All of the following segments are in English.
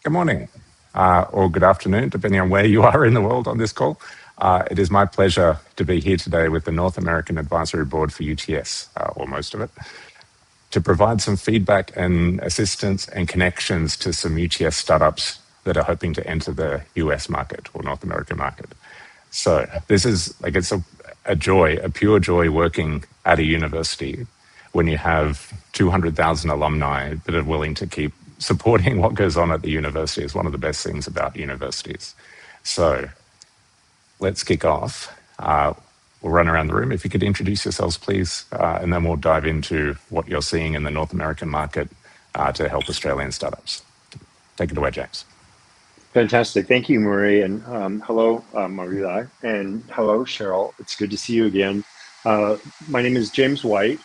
Good morning, or good afternoon, depending on where you are in the world on this call. It is my pleasure to be here today with the North American Advisory Board for UTS, or most of it, to provide some feedback and assistance and connections to some UTS startups that are hoping to enter the US market or North American market. So this is like, it's a joy, a pure joy working at a university when you have 200,000 alumni that are willing to keep supporting what goes on at the university. Is one of the best things about universities. So let's kick off. We'll run around the room. If you could introduce yourselves, please, and then we'll dive into what you're seeing in the North American market to help Australian startups. Take it away, James. Fantastic. Thank you, Marie. And hello, Maria. And hello, Cheryl. It's good to see you again. My name is James White,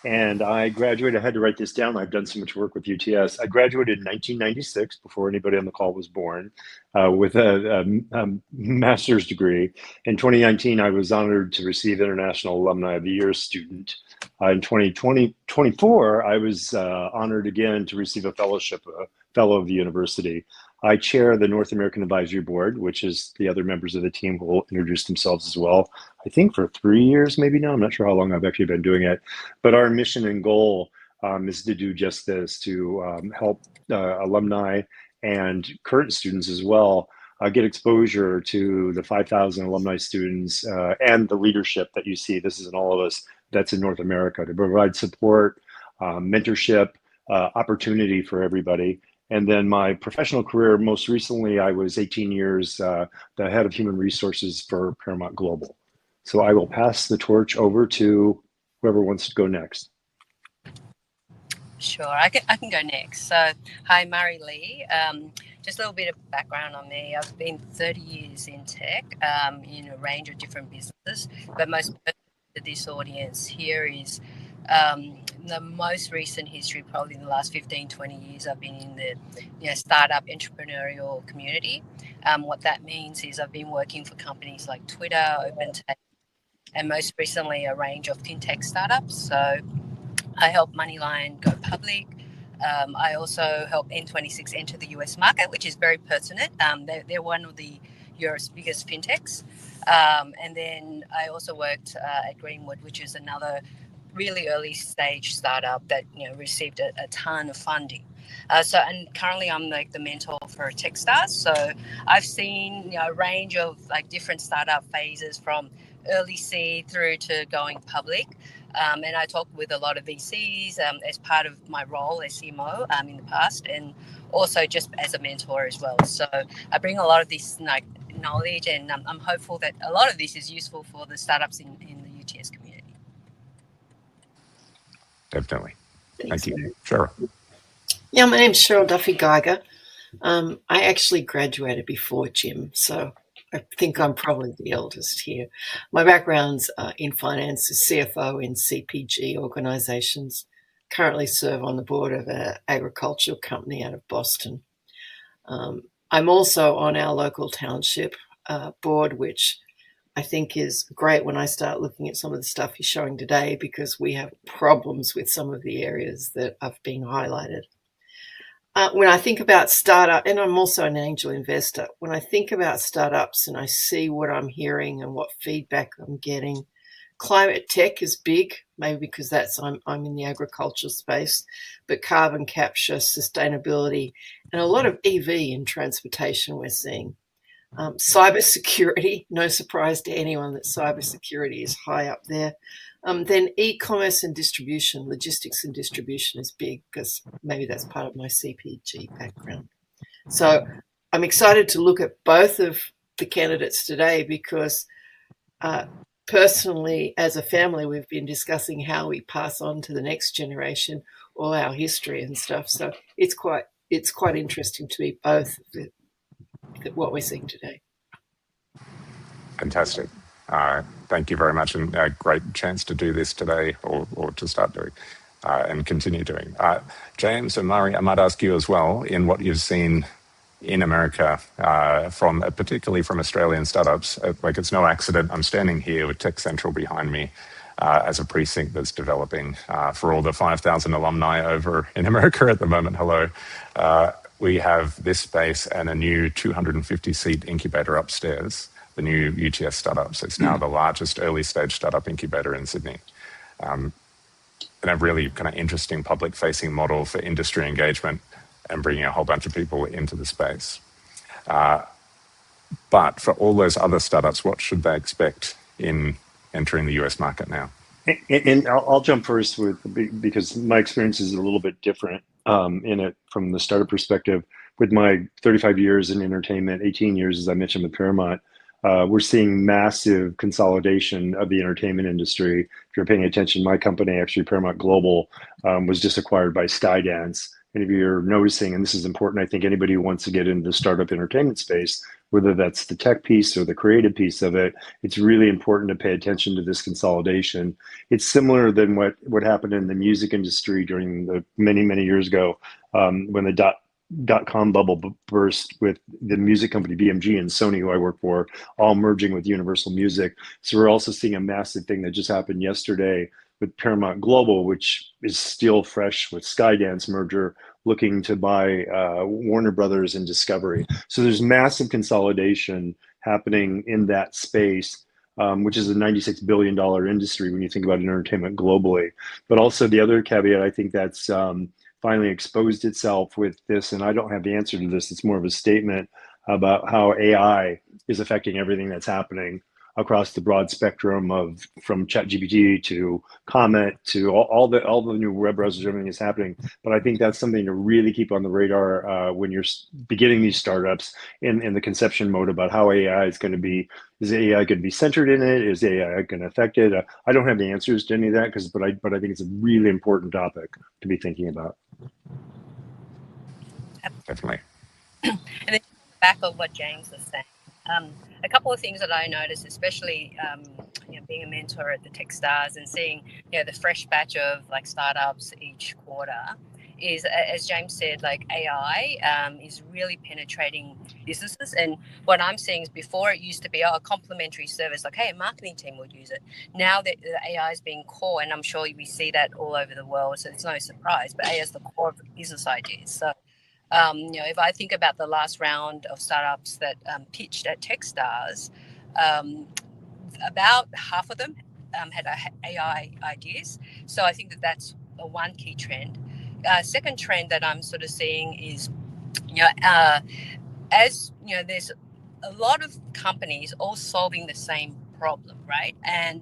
and I graduated. I had to write this down. I've done so much work with UTS. I graduated in 1996, before anybody on the call was born, with a master's degree. In 2019, I was honored to receive International Alumni of the Year student. In 2024, I was honored again to receive a fellowship, a fellow of the university. I chair the North American Advisory Board, which is the other members of the team who will introduce themselves as well. I think for 3 years, maybe now. I'm not sure how long I've actually been doing it. But our mission and goal is to do just this, to help alumni and current students as well get exposure to the 5,000 alumni students and the leadership that you see. This is in all of us that's in North America, to provide support, mentorship, opportunity for everybody. And then my professional career, most recently, I was 18 years the head of human resources for Paramount Global. So I will pass the torch over to whoever wants to go next. Sure, I can go next. So, hi, Murray Lee. Just a little bit of background on me. I've been 30 years in tech in a range of different businesses, but most of this audience here is the most recent history, probably in the last 15, 20 years, I've been in the startup entrepreneurial community. What that means is I've been working for companies like Twitter, OpenTech, and most recently a range of fintech startups. So I helped Moneyline go public. I also helped N26 enter the US market, which is very pertinent. They're one of Europe's biggest fintechs. And then I also worked at Greenwood, which is another really early stage startup that received a ton of funding. And currently I'm like the mentor for Techstars. So I've seen a range of like different startup phases from early seed through to going public. And I talk with a lot of VCs as part of my role as CMO in the past, and also just as a mentor as well. So I bring a lot of this knowledge, and I'm hopeful that a lot of this is useful for the startups in the UTS community. Definitely. Thanks, Thank you. Sure. Yeah, my name's Cheryl Duffy-Geiger. I actually graduated before Jim, so I think I'm probably the eldest here. My background's in finance as CFO in CPG organisations. Currently serve on the board of an agricultural company out of Boston. I'm also on our local township board, which I think is great when I start looking at some of the stuff you're showing today, because we have problems with some of the areas that have been highlighted. When I think about startup, and I'm also an angel investor, when I think about startups and I see what I'm hearing and what feedback I'm getting, climate tech is big, maybe because I'm in the agriculture space, but carbon capture, sustainability, and a lot of EV in transportation we're seeing. Cybersecurity, no surprise to anyone that cybersecurity is high up there. Then e-commerce and distribution, logistics and distribution is big, because maybe that's part of my CPG background. So I'm excited to look at both of the candidates today, because personally, as a family, we've been discussing how we pass on to the next generation all our history and stuff. So it's quite interesting to be both what we're seeing today. Fantastic. Thank you very much, and a great chance to do this today, or to start doing and continue doing. James and Murray, I might ask you as well, in what you've seen in America, particularly from Australian startups. Like, it's no accident I'm standing here with Tech Central behind me as a precinct that's developing for all the 5,000 alumni over in America at the moment. Hello. we have this space and a new 250-seat incubator upstairs, the new UTS Startups. It's now the largest early-stage startup incubator in Sydney. And a really kind of interesting public-facing model for industry engagement and bringing a whole bunch of people into the space. But for all those other startups, what should they expect in entering the US market now? And I'll jump first because my experience is a little bit different in it from the startup perspective. With my 35 years in entertainment, 18 years, as I mentioned, with Paramount, we're seeing massive consolidation of the entertainment industry. If you're paying attention, my company, actually Paramount Global, was just acquired by Skydance. And if you're noticing, and this is important, I think anybody who wants to get into the startup entertainment space, whether that's the tech piece or the creative piece of it, it's really important to pay attention to this consolidation. It's similar than what happened in the music industry during the many years ago when the dot-com bubble burst, with the music company BMG and Sony, who I work for, all merging with Universal Music. So we're also seeing a massive thing that just happened yesterday with Paramount Global, which is still fresh with Skydance merger, looking to buy Warner Brothers and Discovery. So there's massive consolidation happening in that space, which is a $96 billion industry when you think about entertainment globally. But also the other caveat, I think that's finally exposed itself with this, and I don't have the answer to this, it's more of a statement about how AI is affecting everything that's happening across the broad spectrum of from ChatGPT to Comment to all the new web browsers. Everything is happening, but I think that's something to really keep on the radar when you're beginning these startups in the conception mode about how AI is going to be. Is AI going to be centered in it? Is AI going to affect it? I don't have the answers to any of that, but I think it's a really important topic to be thinking about. Definitely. And then back of what James was saying. A couple of things that I noticed, especially being a mentor at the Techstars and seeing the fresh batch of like startups each quarter, is, as James said, like AI is really penetrating businesses. And what I'm seeing is, before it used to be a complementary service, like, hey, a marketing team would use it. Now that the AI is being core, and I'm sure we see that all over the world, so it's no surprise, but AI is the core of the business ideas. So if I think about the last round of startups that pitched at Techstars, about half of them had AI ideas. So I think that's one key trend. Second trend that I'm sort of seeing is, as there's a lot of companies all solving the same problem, right?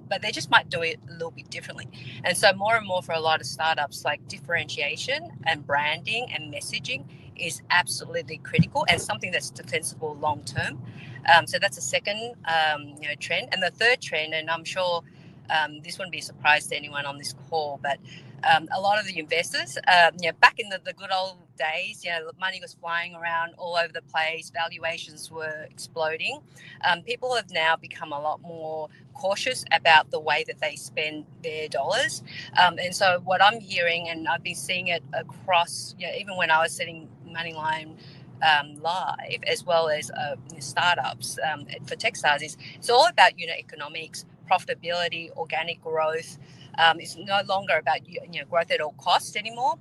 But they just might do it a little bit differently. And so more and more for a lot of startups, like differentiation and branding and messaging is absolutely critical and something that's defensible long term. So that's a second trend. And the third trend, and I'm sure this wouldn't be a surprise to anyone on this call, but a lot of the investors, back in the good old days, money was flying around all over the place, valuations were exploding. People have now become a lot more cautious about the way that they spend their dollars. And so what I'm hearing, and I've been seeing it across, even when I was setting Moneyline live, as well as startups for Techstars, is it's all about unit economics, profitability, organic growth. It's no longer about growth at all costs anymore.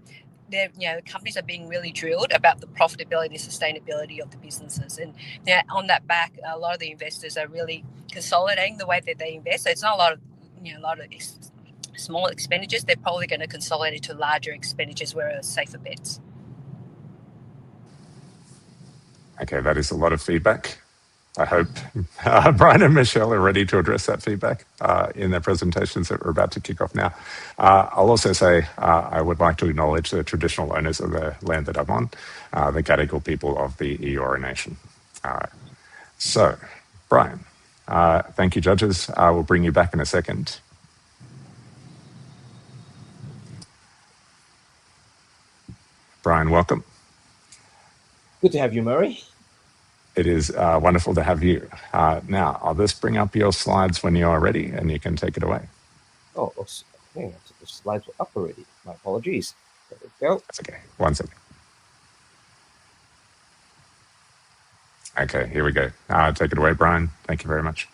Companies are being really drilled about the profitability and sustainability of the businesses, and on that back, a lot of the investors are really consolidating the way that they invest. So it's not a lot of small expenditures. They're probably going to consolidate to larger expenditures where are safer bets. Okay, that is a lot of feedback. I hope Brian and Michelle are ready to address that feedback in their presentations that we're about to kick off now. I'll also say I would like to acknowledge the traditional owners of the land that I'm on, the Gadigal people of the Eora Nation. So, Brian, thank you, judges. I will bring you back in a second. Brian, welcome. Good to have you, Murray. It is wonderful to have you. Now, I'll just bring up your slides when you are ready, and you can take it away. Oh, okay. The slides were up already. My apologies. There we go. That's okay. 1 second. Okay, here we go. Take it away, Brian. Thank you very much.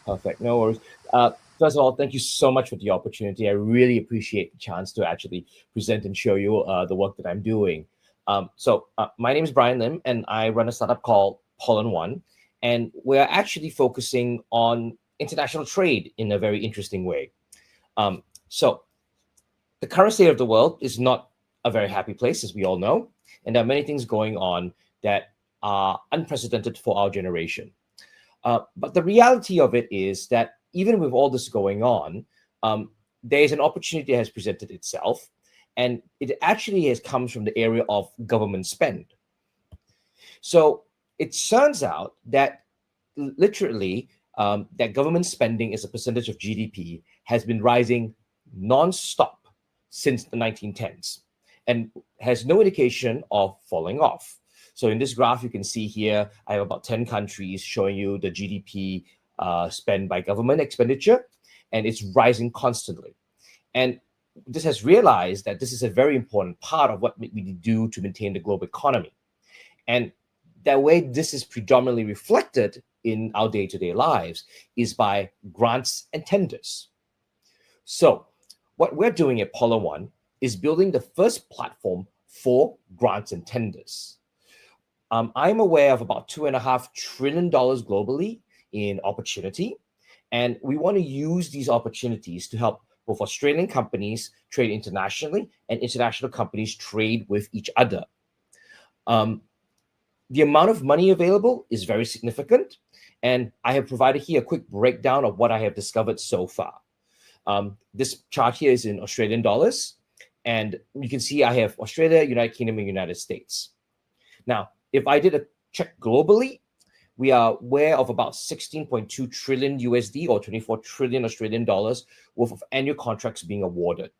Perfect. No worries. First of all, thank you so much for the opportunity. I really appreciate the chance to actually present and show you the work that I'm doing. My name is Brian Lim, and I run a startup called PollenOne, and we're actually focusing on international trade in a very interesting way. So the current state of the world is not a very happy place, as we all know, and there are many things going on that are unprecedented for our generation. But the reality of it is that even with all this going on, there is an opportunity that has presented itself, and it actually comes from the area of government spend. So it turns out that literally that government spending as a percentage of GDP has been rising non-stop since the 1910s and has no indication of falling off. So in this graph, you can see here, I have about 10 countries showing you the GDP spent by government expenditure, and it's rising constantly. And this has realized that this is a very important part of what we do to maintain the global economy. And the way this is predominantly reflected in our day-to-day lives is by grants and tenders. So what we're doing at PollenOne is building the first platform for grants and tenders. I'm aware of about $2.5 trillion globally in opportunity, and we want to use these opportunities to help both Australian companies trade internationally and international companies trade with each other. The amount of money available is very significant, and I have provided here a quick breakdown of what I have discovered so far. This chart here is in Australian dollars, and you can see I have Australia, United Kingdom, and United States. Now, if I did a check globally, we are aware of about 16.2 trillion USD or 24 trillion Australian dollars worth of annual contracts being awarded.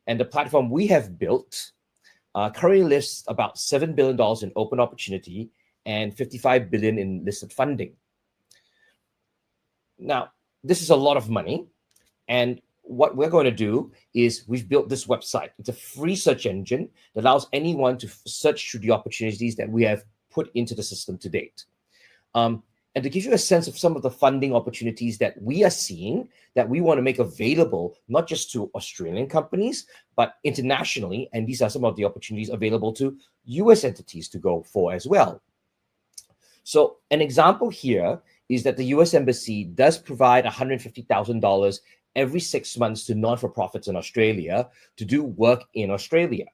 And the platform we have built currently lists about $7 billion in open opportunity and $55 billion in listed funding. Now, this is a lot of money. And what we're going to do is we've built this website. It's a free search engine that allows anyone to search through the opportunities that we have put into the system to date. And to give you a sense of some of the funding opportunities that we are seeing, that we want to make available, not just to Australian companies, but internationally. And these are some of the opportunities available to US entities to go for as well. So an example here is that the US Embassy does provide $150,000 every 6 months to non-for-profits in Australia to do work in Australia.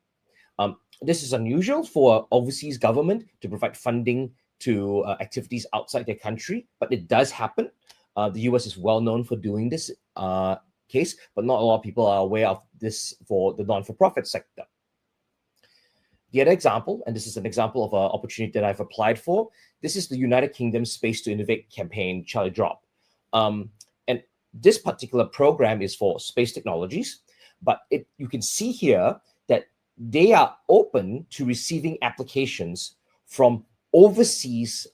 This is unusual for overseas government to provide funding to activities outside their country, but it does happen. The US is well known for doing this case, but not a lot of people are aware of this for the non-for-profit sector. The other example, and this is an example of an opportunity that I've applied for, this is the United Kingdom Space to Innovate campaign, Charlie Drop. And this particular program is for space technologies, but you can see here that they are open to receiving applications from overseas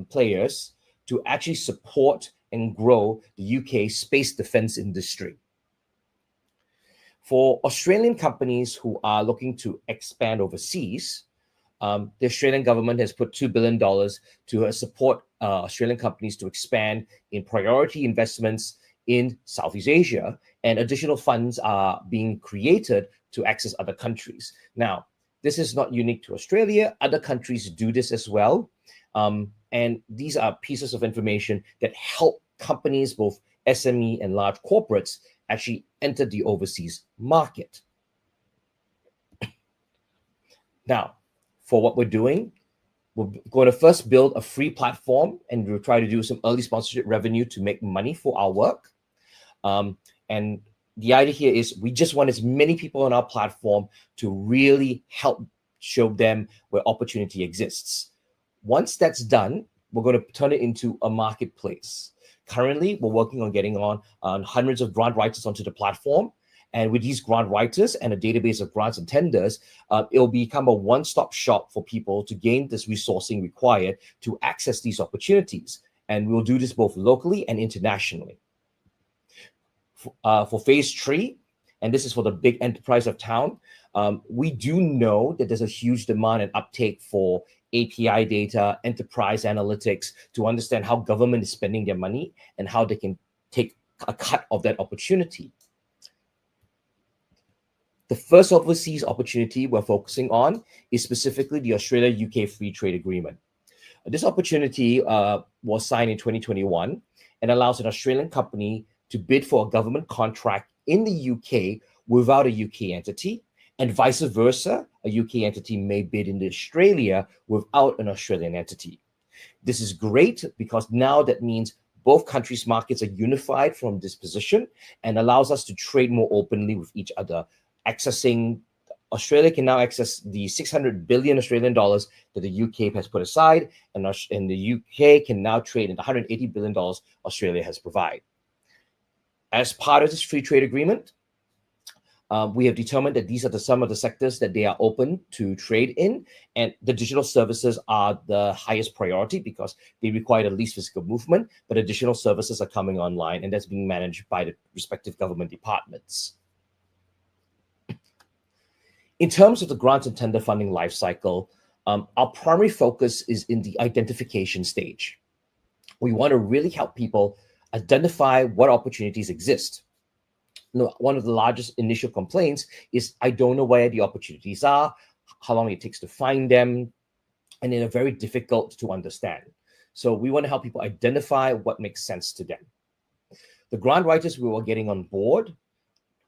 players to actually support and grow the UK space defense industry. For Australian companies who are looking to expand overseas, the Australian government has put $2 billion to support Australian companies to expand in priority investments in Southeast Asia, and additional funds are being created to access other countries. Now, this is not unique to Australia. Other countries do this as well. And these are pieces of information that help companies, both SME and large corporates, actually enter the overseas market. Now, for what we're doing, we're going to first build a free platform, and we'll try to do some early sponsorship revenue to make money for our work. And the idea here is we just want as many people on our platform to really help show them where opportunity exists. Once that's done, we're going to turn it into a marketplace. Currently, we're working on getting on hundreds of grant writers onto the platform. And with these grant writers and a database of grants and tenders, it'll become a one-stop shop for people to gain this resourcing required to access these opportunities. And we'll do this both locally and internationally. For phase 3, and this is for the big enterprise of town, we do know that there's a huge demand and uptake for API data, enterprise analytics, to understand how government is spending their money and how they can take a cut of that opportunity. The first overseas opportunity we're focusing on is specifically the Australia-UK Free Trade Agreement. This opportunity was signed in 2021 and allows an Australian company to bid for a government contract in the UK without a UK entity, and vice versa, a UK entity may bid in Australia without an Australian entity. This is great because now that means both countries' markets are unified from this position and allows us to trade more openly with each other. Australia can now access the 600 billion Australian dollars that the UK has put aside, and the UK can now trade in the 180 billion dollars Australia has provided. As part of this free trade agreement, we have determined that these are some of the sectors that they are open to trade in, and the digital services are the highest priority because they require the least physical movement, but additional services are coming online, and that's being managed by the respective government departments. In terms of the grant and tender funding lifecycle, our primary focus is in the identification stage. We want to really help people identify what opportunities exist. One of the largest initial complaints is, I don't know where the opportunities are, how long it takes to find them, and they're very difficult to understand. So we want to help people identify what makes sense to them. The grant writers we were getting on board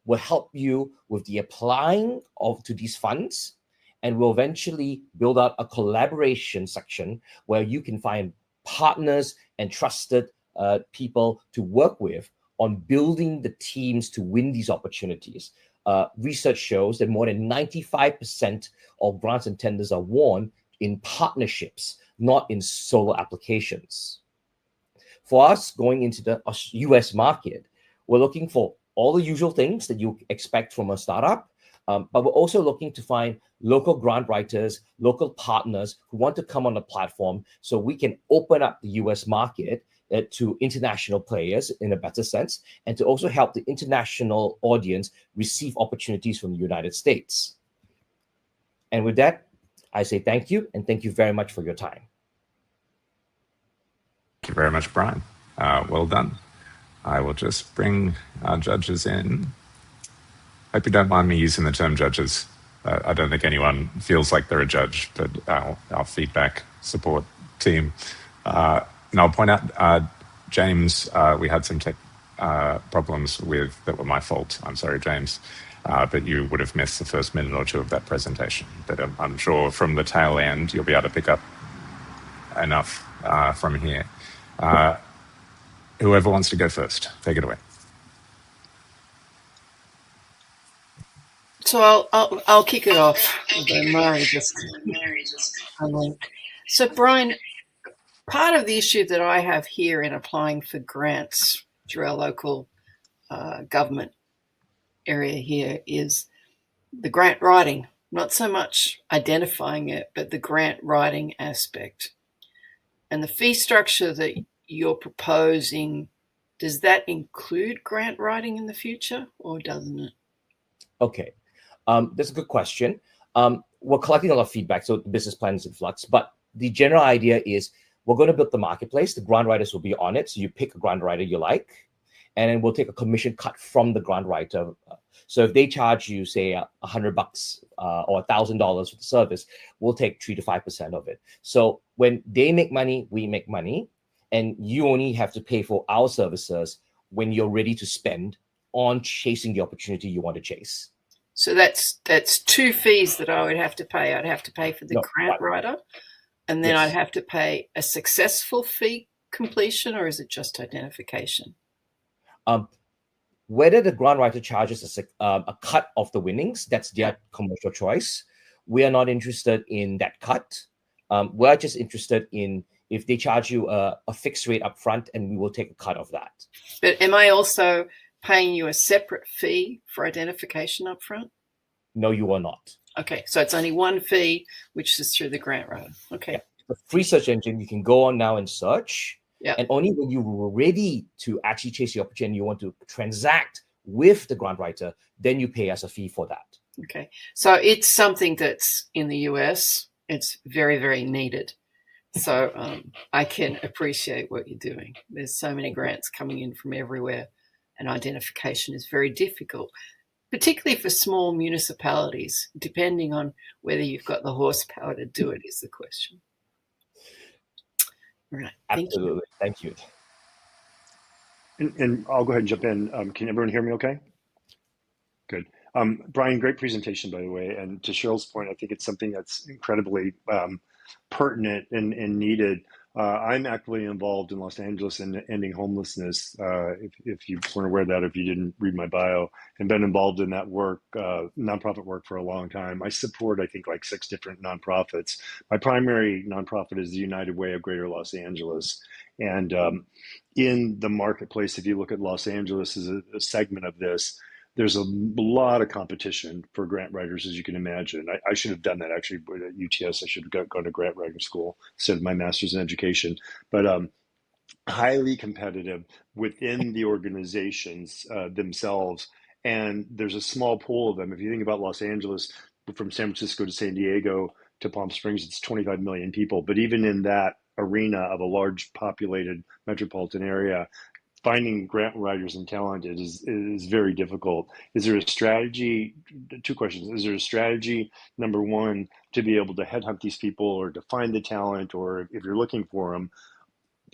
will help you with the applying to these funds, and will eventually build out a collaboration section where you can find partners and trusted people to work with on building the teams to win these opportunities. Research shows that more than 95% of grants and tenders are won in partnerships, not in solo applications. For us, going into the US market, we're looking for all the usual things that you expect from a startup, but we're also looking to find local grant writers, local partners who want to come on the platform so we can open up the US market to international players in a better sense, and to also help the international audience receive opportunities from the United States. And with that, I say thank you, and thank you very much for your time. Thank you very much, Brian. Well done. I will just bring our judges in. Hope you don't mind me using the term judges. I don't think anyone feels like they're a judge, but our feedback support team. And I'll point out, James, we had some tech problems with that were my fault. I'm sorry, James, but you would have missed the first minute or two of that presentation. But I'm sure from the tail end, you'll be able to pick up enough from here. Whoever wants to go first, take it away. So I'll kick it off. So Brian, part of the issue that I have here in applying for grants through our local government area here is the grant writing, not so much identifying it, but the grant writing aspect. And the fee structure that you're proposing, does that include grant writing in the future, or doesn't it? Okay, that's a good question. We're collecting a lot of feedback, so the business plan is in flux, but the general idea is we're going to build the marketplace. The grant writers will be on it, so you pick a grant writer you like, and then we'll take a commission cut from the grant writer. So if they charge you, say, $100 or $1,000 for the service, we'll take 3 to 5% of it. So when they make money, we make money, and you only have to pay for our services when you're ready to spend on chasing the opportunity you want to chase. So that's two fees that I would have to pay. I'd have to pay for the grant writer, and then I'd have to pay a successful fee completion, or is it just identification? Whether the grant writer charges a cut of the winnings, that's their commercial choice. We are not interested in that cut. We're just interested in if they charge you a fixed rate up front, and we will take a cut of that. But am I also paying you a separate fee for identification up front? No, you are not. Okay, so it's only one fee, which is through the grant writer. Okay. Yeah. The free search engine, you can go on now and search. Yeah. And only when you were ready to actually chase the opportunity, you want to transact with the grant writer, then you pay us a fee for that. Okay. So it's something that's in the US. It's very, very needed. So I can appreciate what you're doing. There's so many grants coming in from everywhere, and identification is very difficult. particularly for small municipalities, depending on whether you've got the horsepower to do it is the question. Right. Absolutely. Thank you. And I'll go ahead and jump in. Can everyone hear me okay? Good. Brian, great presentation, by the way. And to Cheryl's point, I think it's something that's incredibly pertinent and needed. I'm actively involved in Los Angeles in ending homelessness, if you weren't aware of that, if you didn't read my bio, and been involved in that work, nonprofit work for a long time. I support, I think, like 6 different nonprofits. My primary nonprofit is the United Way of Greater Los Angeles. And in the marketplace, if you look at Los Angeles as a segment of this, there's a lot of competition for grant writers, as you can imagine. I should have done that actually at UTS. I should have gone to grant writing school instead of my master's in education. But highly competitive within the organizations themselves. And there's a small pool of them. If you think about Los Angeles, from San Francisco to San Diego to Palm Springs, it's 25 million people. But even in that arena of a large populated metropolitan area, finding grant writers and talent is very difficult. Is there a strategy? 2 questions. Is there a strategy, number one, to be able to headhunt these people or to find the talent, or if you're looking for them,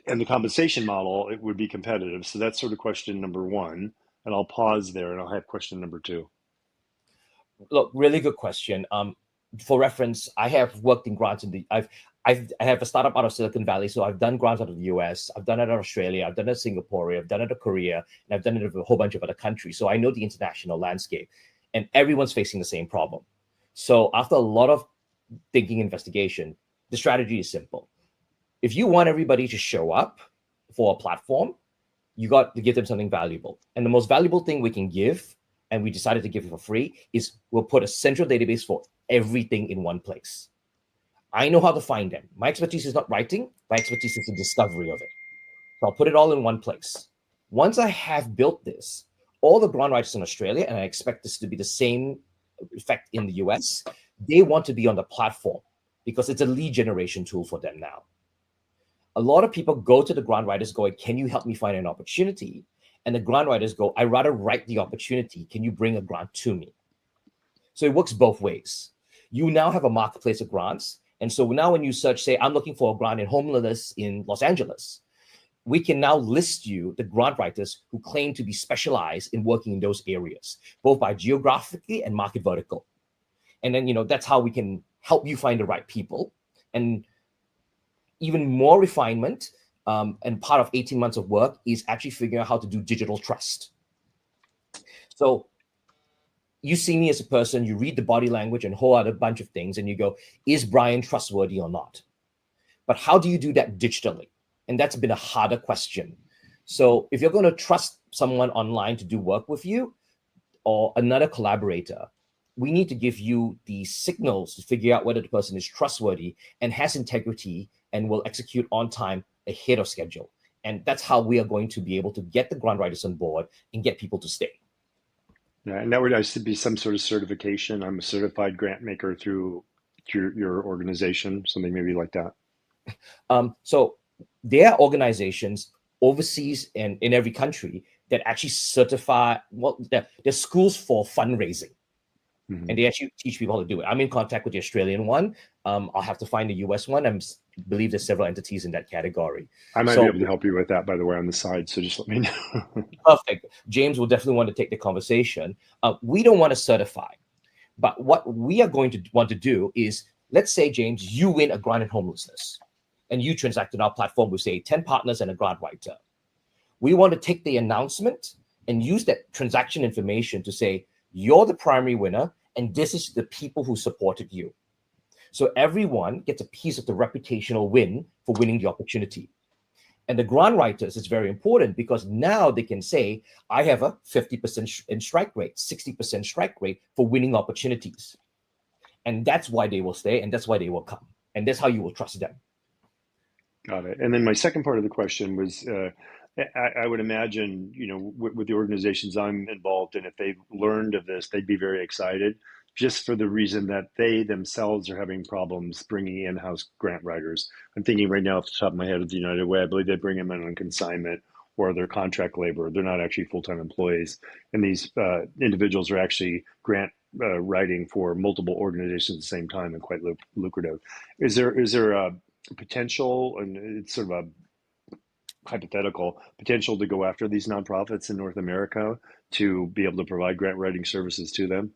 and the compensation model, it would be competitive. So that's sort of question number one. And I'll pause there and I'll have question number 2. Look, really good question. For reference, I have worked in grants in the I have a startup out of Silicon Valley, so I've done grants out of the US, I've done it out of Australia, I've done it in Singapore, I've done it in Korea, and I've done it in a whole bunch of other countries. So I know the international landscape, and everyone's facing the same problem. So after a lot of thinking, investigation, the strategy is simple. If you want everybody to show up for a platform, you got to give them something valuable. And the most valuable thing we can give, and we decided to give it for free, is we'll put a central database for everything in one place. I know how to find them. My expertise is not writing. My expertise is the discovery of it. So I'll put it all in one place. Once I have built this, all the grant writers in Australia, and I expect this to be the same effect in the US, they want to be on the platform because it's a lead generation tool for them now. A lot of people go to the grant writers going, can you help me find an opportunity? And the grant writers go, I'd rather write the opportunity. Can you bring a grant to me? So it works both ways. You now have a marketplace of grants. And so now when you search, say, I'm looking for a grant in homelessness in Los Angeles, we can now list you the grant writers who claim to be specialized in working in those areas, both by geographically and market vertical. And then, that's how we can help you find the right people. And even more refinement, and part of 18 months of work is actually figuring out how to do digital trust. So you see me as a person, you read the body language and a whole other bunch of things, and you go, is Brian trustworthy or not? But how do you do that digitally? And that's been a harder question. So if you're going to trust someone online to do work with you or another collaborator, we need to give you the signals to figure out whether the person is trustworthy and has integrity and will execute on time ahead of schedule. And that's how we are going to be able to get the grant writers on board and get people to stay. Yeah, and that would actually be some sort of certification. I'm a certified grant maker through your organization, something maybe like that. So there are organizations overseas and in every country that actually certify, there's schools for fundraising. Mm-hmm. And they actually teach people how to do it. I'm in contact with the Australian one. I'll have to find the US one. I believe there's several entities in that category. I might be able to help you with that, by the way, on the side. So just let me know. Perfect. James will definitely want to take the conversation. We don't want to certify. But what we are going to want to do is, let's say, James, you win a grant in homelessness. And you transact on our platform with, say, 10 partners and a grant writer. We want to take the announcement and use that transaction information to say, you're the primary winner, and this is the people who supported you. So everyone gets a piece of the reputational win for winning the opportunity. And the grant writers is very important because now they can say, I have a 50% in strike rate, 60% strike rate for winning opportunities. And that's why they will stay, and that's why they will come. And that's how you will trust them. Got it. And then my second part of the question was, I would imagine, with the organizations I'm involved in, if they've learned of this, they'd be very excited, just for the reason that they themselves are having problems bringing in-house grant writers. I'm thinking right now off the top of my head of the United Way, I believe they bring them in on consignment, or they're contract labor. They're not actually full-time employees. And these individuals are actually grant writing for multiple organizations at the same time and quite lucrative. Is there a potential, and it's sort of a hypothetical potential, to go after these nonprofits in North America to be able to provide grant writing services to them?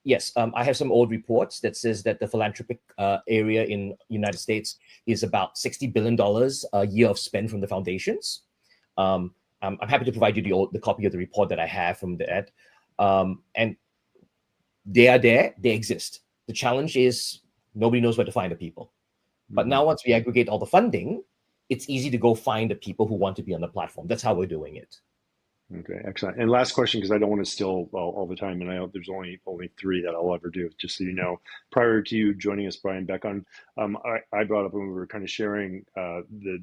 Yes, I have some old reports that says that the philanthropic area in United States is about $60 billion a year of spend from the foundations. I'm happy to provide you the copy of the report that I have from that. And they are there, they exist. The challenge is nobody knows where to find the people. But now once we aggregate all the funding, it's easy to go find the people who want to be on the platform. That's how we're doing it. Okay, excellent. And last question, because I don't want to steal all the time, and I know there's only 3 that I'll ever do, just so you know. Prior to you joining us, Brian, back on, I brought up when we were kind of sharing the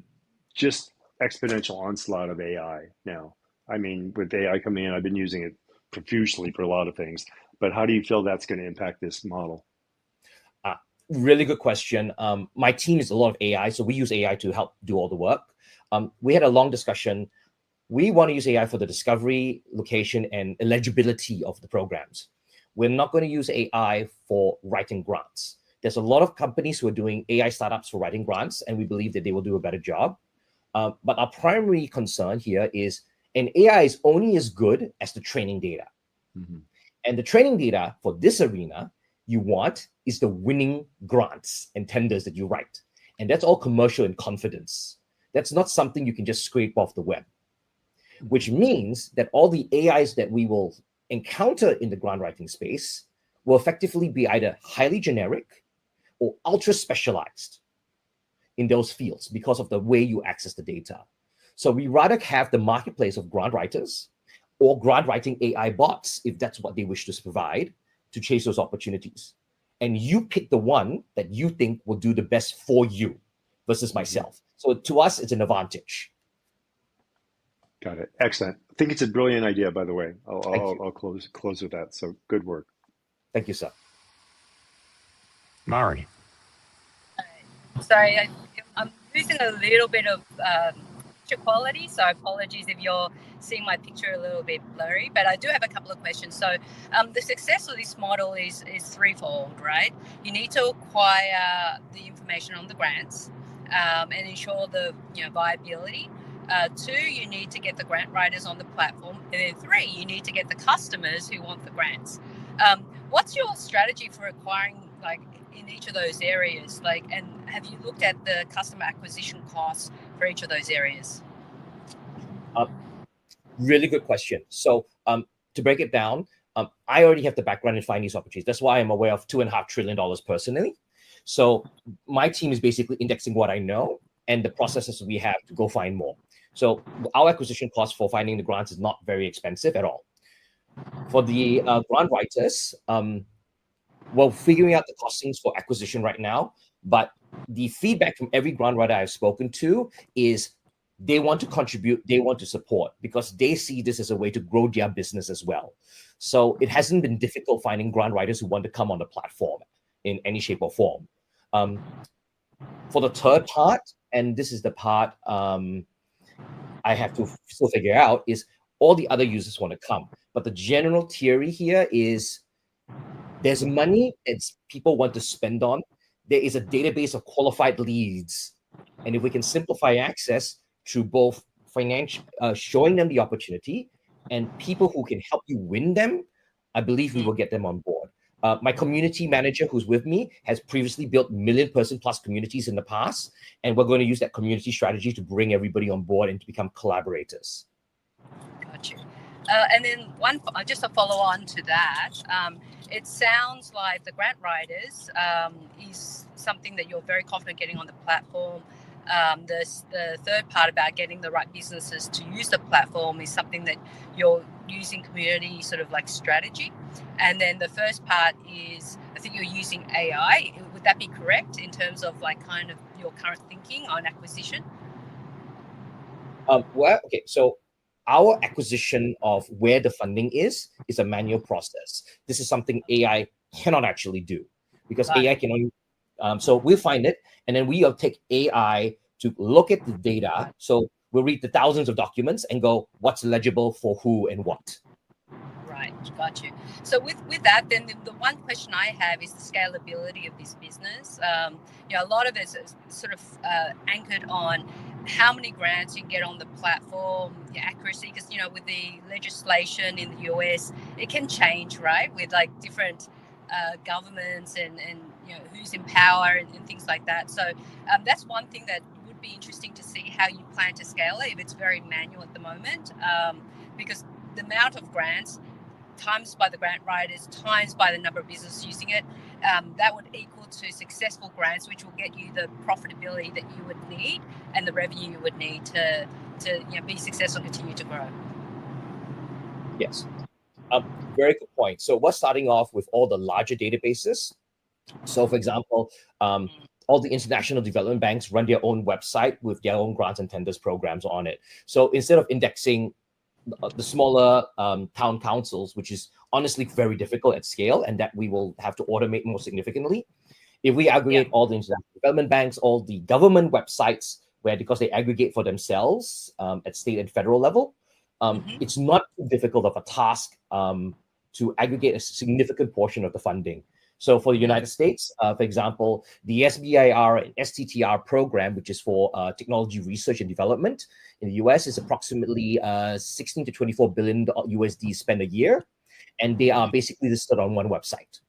just exponential onslaught of AI now. I mean, with AI coming in, I've been using it profusely for a lot of things, but how do you feel that's going to impact this model? Really good question. My team is a lot of AI, so we use AI to help do all the work. We had a long discussion. We want to use AI for the discovery, location, and eligibility of the programs. We're not going to use AI for writing grants. There's a lot of companies who are doing AI startups for writing grants, and we believe that they will do a better job. But our primary concern here is an AI is only as good as the training data. And the training data for this arena you want is the winning grants and tenders that you write. And that's all commercial in confidence. That's not something you can just scrape off the web, which means that all the AIs that we will encounter in the grant writing space will effectively be either highly generic or ultra specialized in those fields because of the way you access the data. So we rather have the marketplace of grant writers or grant writing AI bots, if that's what they wish to provide, to chase those opportunities. And you pick the one that you think will do the best for you versus myself. So to us, it's an advantage. Got it. Excellent. I think it's a brilliant idea, by the way. I'll close with that. So good work. Thank you, sir. Mari. Sorry, I'm losing a little bit of picture quality, so apologies if you're seeing my picture a little bit blurry, but I do have a couple of questions. So the success of this model is threefold, right? You need to acquire the information on the grants and ensure the viability. 2, you need to get the grant writers on the platform. And then 3, you need to get the customers who want the grants. What's your strategy for acquiring, in each of those areas? And have you looked at the customer acquisition costs for each of those areas? Really good question. So to break it down, I already have the background in finding these opportunities. That's why I'm aware of $2.5 trillion personally. So my team is basically indexing what I know and the processes we have to go find more. So our acquisition cost for finding the grants is not very expensive at all. For the grant writers, we're figuring out the costings for acquisition right now, but the feedback from every grant writer I've spoken to is they want to contribute, they want to support, because they see this as a way to grow their business as well. So it hasn't been difficult finding grant writers who want to come on the platform in any shape or form. For the third part, and this is the part I have to still figure out, is all the other users want to come. But the general theory here is there's money that people want to spend on. There is a database of qualified leads. And if we can simplify access through both financial, showing them the opportunity and people who can help you win them, I believe we will get them on board. My community manager who's with me has previously built million-person plus communities in the past, and we're going to use that community strategy to bring everybody on board and to become collaborators. Got you. And then just a follow on to that, it sounds like the grant writers is something that you're very confident getting on the platform. The third part about getting the right businesses to use the platform is something that you're using community sort of strategy. And then the first part is, I think you're using AI. Would that be correct in terms of kind of your current thinking on acquisition? Okay, so our acquisition of where the funding is a manual process. This is something AI cannot actually do because AI can only, so we'll find it, and then we'll take AI to look at the data. So we'll read the thousands of documents and go, what's legible for who and what. Right, got you. So with that, then the one question I have is the scalability of this business. A lot of it is sort of anchored on how many grants you can get on the platform, the accuracy, because with the legislation in the US, it can change, right? With like different governments and who's in power and things like that. So that's one thing that would be interesting to see how you plan to scale it if it's very manual at the moment, because the amount of grants times by the grant writers, times by the number of businesses using it, that would equal to successful grants, which will get you the profitability that you would need and the revenue you would need to be successful and continue to grow. Yes. Very good point. So we're starting off with all the larger databases. So for example, all the international development banks run their own website with their own grants and tenders programs on it. So instead of indexing the smaller town councils, which is honestly very difficult at scale and that we will have to automate more significantly, if we aggregate all the international development banks, all the government websites, because they aggregate for themselves at state and federal level, it's not too difficult of a task to aggregate a significant portion of the funding. So for the United States, for example, the SBIR and STTR program, which is for technology research and development in the US, is approximately 16 to 24 billion USD spent a year. And they are basically listed on one website.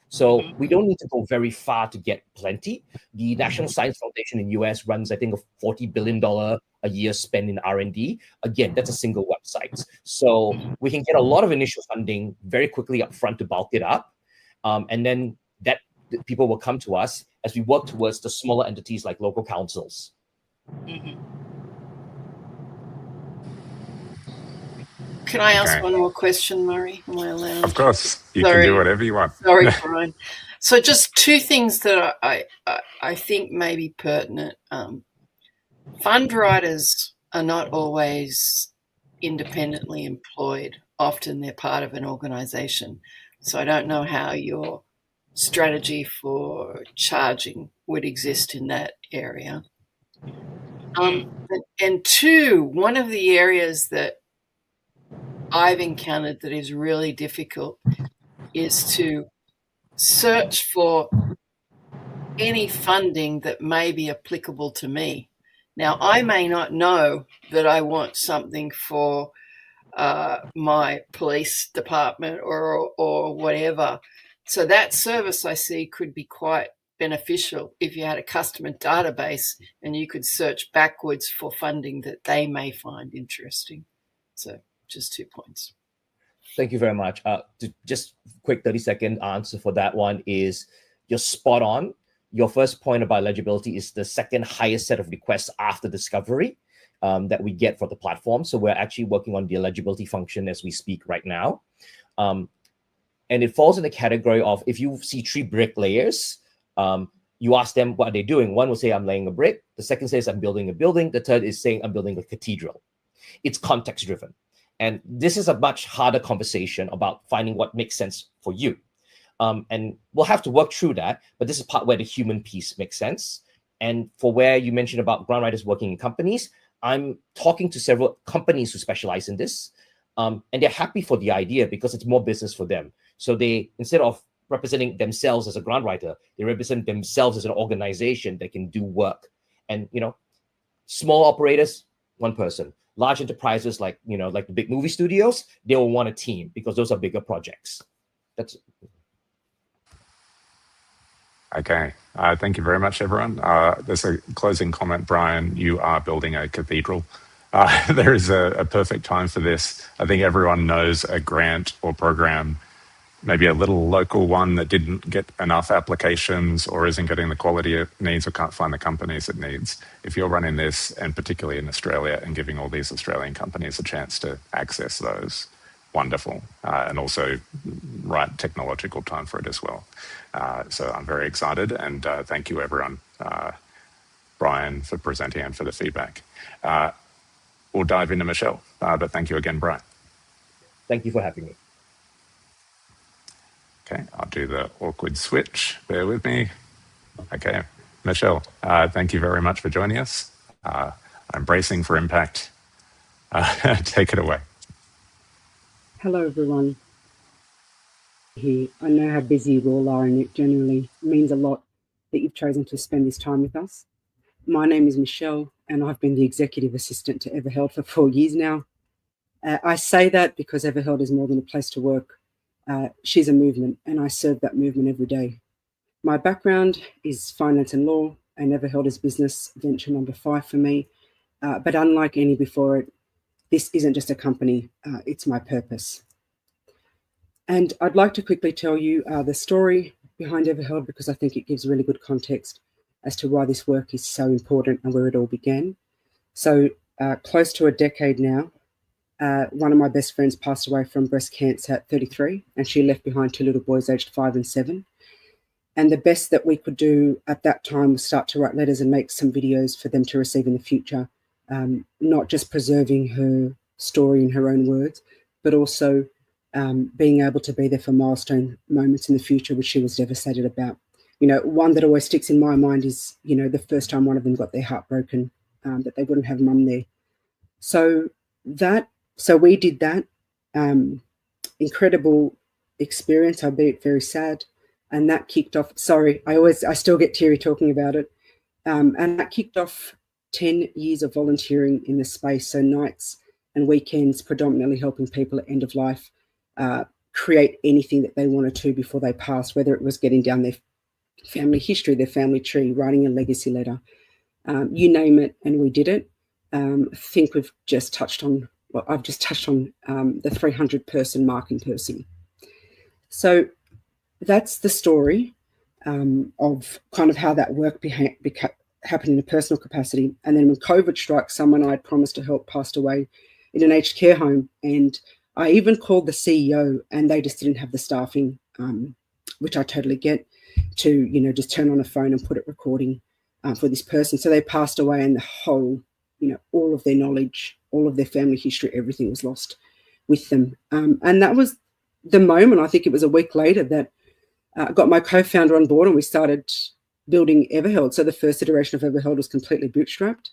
So we don't need to go very far to get plenty. The National Science Foundation in US runs, I think, a $40 billion a year spent in R&D. Again, that's a single website. So we can get a lot of initial funding very quickly up front to bulk it up. And then that people will come to us as we work towards the smaller entities like local councils. Can I ask one more question, Murray? Am I allowed? Of course, you can do whatever you want. Sorry, Brian. So just two things that I think may be pertinent. Fund writers are not always independently employed. Often they're part of an organization. So I don't know how your strategy for charging would exist in that area. And two, one of the areas that I've encountered that is really difficult is to search for any funding that may be applicable to me. Now, I may not know that I want something for my police department or whatever. So that service I see could be quite beneficial if you had a customer database and you could search backwards for funding that they may find interesting. So just 2 points. Thank you very much. Just quick 30-second answer for that one is you're spot on. Your first point about legibility is the second highest set of requests after discovery that we get for the platform. So we're actually working on the eligibility function as we speak right now. And it falls in the category of if you see 3 bricklayers, you ask them what are they doing. One will say, I'm laying a brick. The second says, I'm building a building. The third is saying, I'm building a cathedral. It's context driven. And this is a much harder conversation about finding what makes sense for you. And we'll have to work through that, but this is part where the human piece makes sense. And for where you mentioned about grant writers working in companies, I'm talking to several companies who specialize in this, and they're happy for the idea because it's more business for them. So they, instead of representing themselves as a grant writer, they represent themselves as an organization that can do work. And, small operators, one person. Large enterprises like the big movie studios, they will want a team because those are bigger projects. That's okay. Thank you very much, everyone. There's a closing comment, Brian. You are building a cathedral. There is a perfect time for this. I think everyone knows a grant or program, maybe a little local one that didn't get enough applications or isn't getting the quality it needs or can't find the companies it needs. If you're running this, and particularly in Australia, and giving all these Australian companies a chance to access those, wonderful. And also right technological time for it as well. So I'm very excited, and thank you, everyone. Brian, for presenting and for the feedback. We'll dive into Michelle, but thank you again, Brian. Thank you for having me. Okay, I'll do the awkward switch. Bear with me. Okay, Michelle, thank you very much for joining us. I'm bracing for impact. Take it away. Hello, everyone. Here, I know how busy you all are, and it generally means a lot that you've chosen to spend this time with us. My name is Michelle, and I've been the executive assistant to Evaheld for 4 years now. I say that because Evaheld is more than a place to work. She's a movement, and I serve that movement every day. My background is finance and law, and Evaheld is business venture number 5 for me. But unlike any before it, this isn't just a company, it's my purpose. And I'd like to quickly tell you the story behind Evaheld, because I think it gives really good context as to why this work is so important and where it all began. So close to a decade now, one of my best friends passed away from breast cancer at 33, and she left behind 2 little boys aged 5 and 7. And the best that we could do at that time was start to write letters and make some videos for them to receive in the future, not just preserving her story in her own words, but also being able to be there for milestone moments in the future, which she was devastated about. You know, one that always sticks in my mind is, you know, the first time one of them got their heart broken, that they wouldn't have mum there. So we did that. Incredible experience, albeit very sad. And that kicked off, I still get teary talking about it. And that kicked off 10 years of volunteering in the space. So nights and weekends, predominantly helping people at end of life create anything that they wanted to before they passed, whether it was getting down their family history, their family tree, writing a legacy letter, you name it, and we did it. I think I've just touched on the 300-person mark in person. So that's the story of kind of how that work happened in a personal capacity. And then when COVID struck, someone I had promised to help passed away in an aged care home, and I even called the CEO, and they just didn't have the staffing, which I totally get, to, you know, just turn on a phone and put it recording for this person. So they passed away, and the whole, you know, all of their knowledge, all of their family history, everything was lost with them. And that was the moment, I think it was a week later, that I got my co-founder on board and we started building Evaheld. So the first iteration of Evaheld was completely bootstrapped.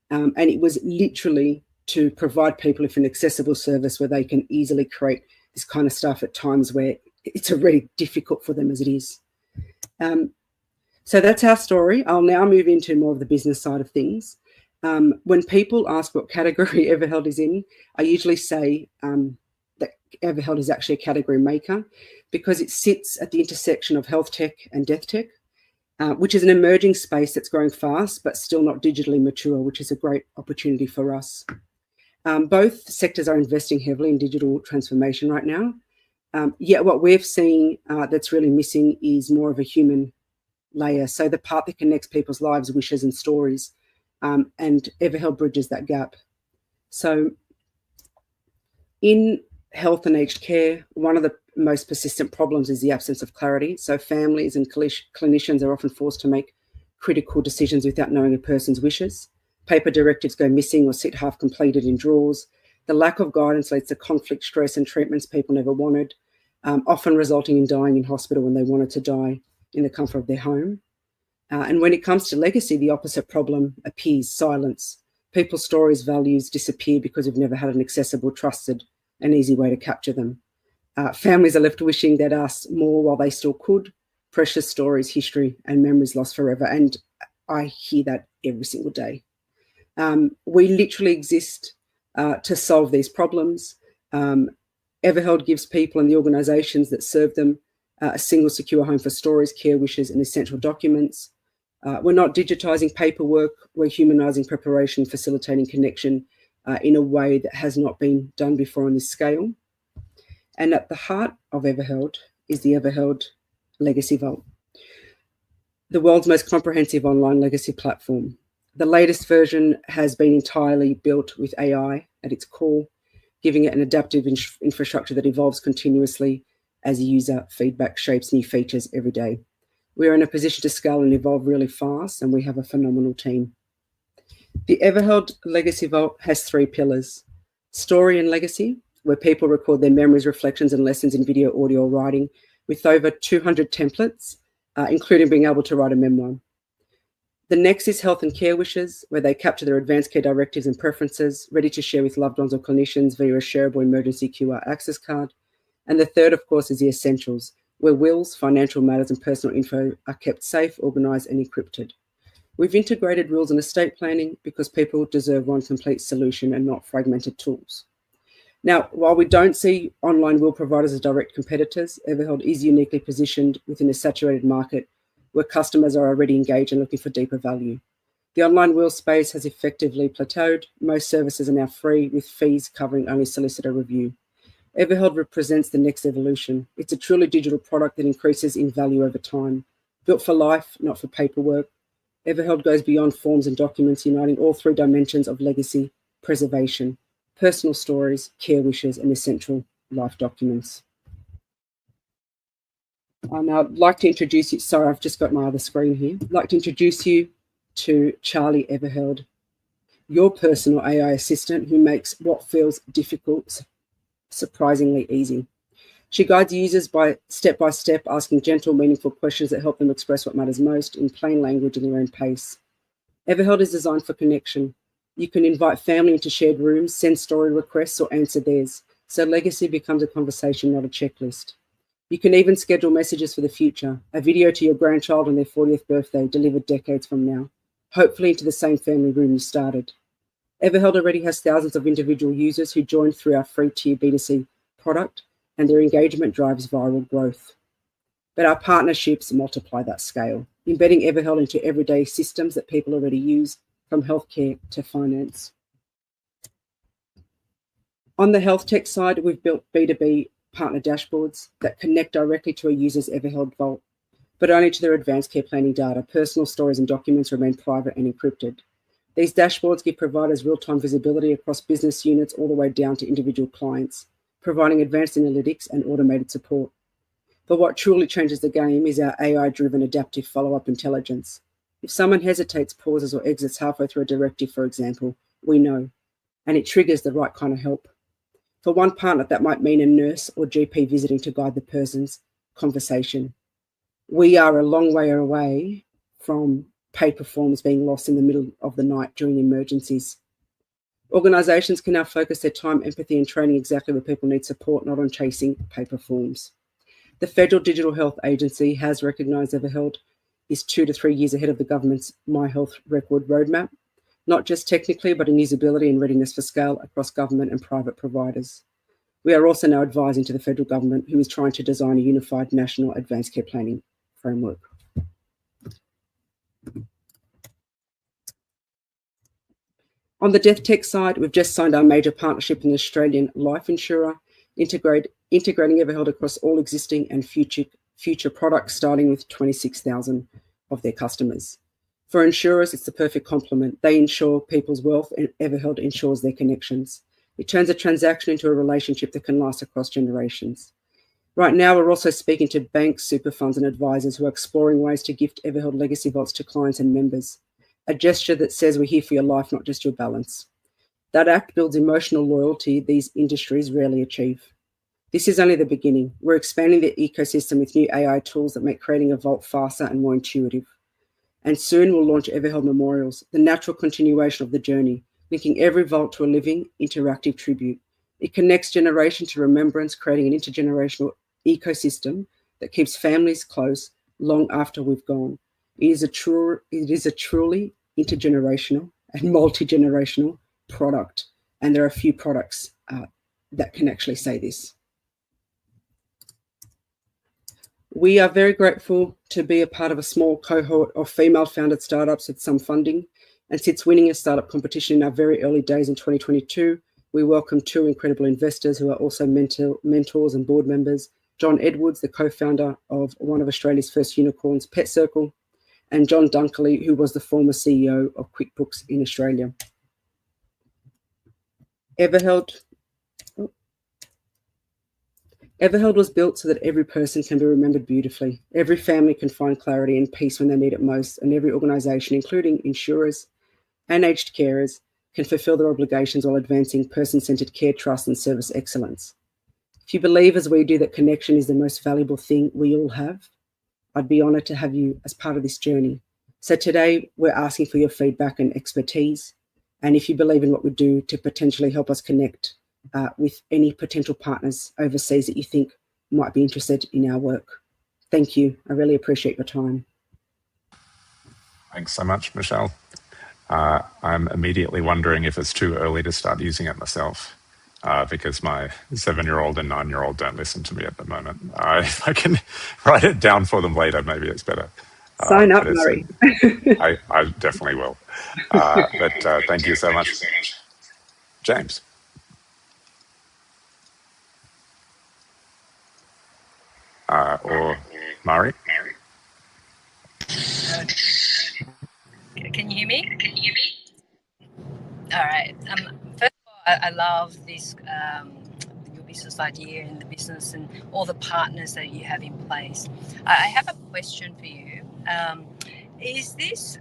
And it was literally to provide people with an accessible service where they can easily create this kind of stuff at times where it's already difficult for them as it is. So that's our story. I'll now move into more of the business side of things. When people ask what category Evaheld is in, I usually say that Evaheld is actually a category maker, because it sits at the intersection of health tech and death tech, which is an emerging space that's growing fast, but still not digitally mature, which is a great opportunity for us. Both sectors are investing heavily in digital transformation right now. Yet what we've seen that's really missing is more of a human layer. So the part that connects people's lives, wishes and stories, and Evaheld bridges that gap. So in health and aged care, one of the most persistent problems is the absence of clarity. So families and clinicians are often forced to make critical decisions without knowing a person's wishes. Paper directives go missing or sit half completed in drawers. The lack of guidance leads to conflict, stress and treatments people never wanted, often resulting in dying in hospital when they wanted to die in the comfort of their home. And when it comes to legacy, the opposite problem appears: silence. People's stories, values disappear because we've never had an accessible, trusted and easy way to capture them. Families are left wishing they'd asked more while they still could. Precious stories, history and memories lost forever. And I hear that every single day. We literally exist to solve these problems. Evaheld gives people and the organisations that serve them a single secure home for stories, care, wishes and essential documents. We're not digitising paperwork, we're humanising preparation, facilitating connection in a way that has not been done before on this scale. And at the heart of Evaheld is the Evaheld Legacy Vault, the world's most comprehensive online legacy platform. The latest version has been entirely built with AI at its core, giving it an adaptive infrastructure that evolves continuously as user feedback shapes new features every day. We are in a position to scale and evolve really fast, and we have a phenomenal team. The Evaheld Legacy Vault has 3 pillars: story and legacy, where people record their memories, reflections and lessons in video, audio or writing, with over 200 templates, including being able to write a memoir. The next is health and care wishes, where they capture their advanced care directives and preferences, ready to share with loved ones or clinicians via a shareable emergency QR access card. And the third, of course, is the essentials, where wills, financial matters, and personal info are kept safe, organised, and encrypted. We've integrated wills and estate planning because people deserve one complete solution and not fragmented tools. Now, while we don't see online will providers as direct competitors, Evaheld is uniquely positioned within a saturated market where customers are already engaged and looking for deeper value. The online will space has effectively plateaued. Most services are now free, with fees covering only solicitor review. Evaheld represents the next evolution. It's a truly digital product that increases in value over time. Built for life, not for paperwork, Evaheld goes beyond forms and documents, uniting all three dimensions of legacy, preservation, personal stories, care wishes, and essential life documents. Now I'd like to introduce you, sorry, I've just got my other screen here. I'd like to introduce you to Charlie Evaheld, your personal AI assistant who makes what feels difficult surprisingly easy. She guides users by step, asking gentle, meaningful questions that help them express what matters most in plain language in their own pace. Evaheld is designed for connection. You can invite family into shared rooms, send story requests, or answer theirs. So legacy becomes a conversation, not a checklist. You can even schedule messages for the future, a video to your grandchild on their 40th birthday delivered decades from now, hopefully into the same family room you started. Evaheld already has thousands of individual users who joined through our free tier B2C product, and their engagement drives viral growth. But our partnerships multiply that scale, embedding Evaheld into everyday systems that people already use, from healthcare to finance. On the health tech side, we've built B2B partner dashboards that connect directly to a user's Evaheld vault, but only to their advanced care planning data. Personal stories and documents remain private and encrypted. These dashboards give providers real-time visibility across business units all the way down to individual clients, providing advanced analytics and automated support. But what truly changes the game is our AI-driven adaptive follow-up intelligence. If someone hesitates, pauses, or exits halfway through a directive, for example, we know, and it triggers the right kind of help. For one partner, that might mean a nurse or GP visiting to guide the person's conversation. We are a long way away from paper forms being lost in the middle of the night during emergencies. Organisations can now focus their time, empathy, and training exactly where people need support, not on chasing paper forms. The Federal Digital Health Agency has recognised Evaheld is 2 to 3 years ahead of the government's My Health Record roadmap, not just technically, but in usability and readiness for scale across government and private providers. We are also now advising to the federal government, who is trying to design a unified national advanced care planning framework. On the death tech side, we've just signed our major partnership in the Australian life insurer, integrating Evaheld across all existing and future products, starting with 26,000 of their customers. For insurers, it's the perfect complement. They insure people's wealth, and Evaheld insures their connections. It turns a transaction into a relationship that can last across generations. Right now, we're also speaking to banks, super funds, and advisors who are exploring ways to gift Evaheld legacy vaults to clients and members, a gesture that says we're here for your life, not just your balance. That act builds emotional loyalty these industries rarely achieve. This is only the beginning. We're expanding the ecosystem with new AI tools that make creating a vault faster and more intuitive. And soon we'll launch Evaheld Memorials, the natural continuation of the journey, linking every vault to a living, interactive tribute. It connects generation to remembrance, creating an intergenerational ecosystem that keeps families close long after we've gone. It is a truly intergenerational and multi-generational product, and there are a few products that can actually say this. We are very grateful to be a part of a small cohort of female-founded startups with some funding, and since winning a startup competition in our very early days in 2022, we welcome 2 incredible investors who are also mentors and board members: John Edwards, the co-founder of one of Australia's first unicorns, Pet Circle, and John Dunkley, who was the former CEO of QuickBooks in Australia. Evaheld was built so that every person can be remembered beautifully. Every family can find clarity and peace when they need it most, and every organisation, including insurers and aged carers, can fulfil their obligations while advancing person-centred care, trust, and service excellence. If you believe, as we do, that connection is the most valuable thing we all have, I'd be honoured to have you as part of this journey. So today we're asking for your feedback and expertise, and if you believe in what we do, to potentially help us connect with any potential partners overseas that you think might be interested in our work. Thank you. I really appreciate your time. Thanks so much, Michelle. I'm immediately wondering if it's too early to start using it myself, because my 7-year-old and 9-year-old don't listen to me at the moment. If I can write it down for them later, maybe it's better. Sign up, Murray. I definitely will. But thank you so much. James. Or Murray. Can you hear me? All right. First of all, I love this your business idea and the business and all the partners that you have in place. I have a question for you. Is this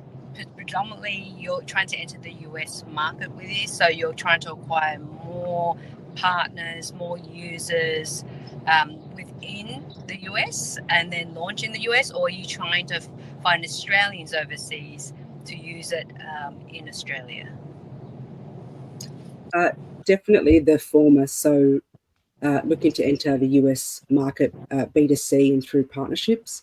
predominantly you're trying to enter the US market with this? So you're trying to acquire more partners, more users within the US and then launch in the US, or are you trying to find Australians overseas to use it in Australia? Definitely the former. So looking to enter the US market B2C and through partnerships.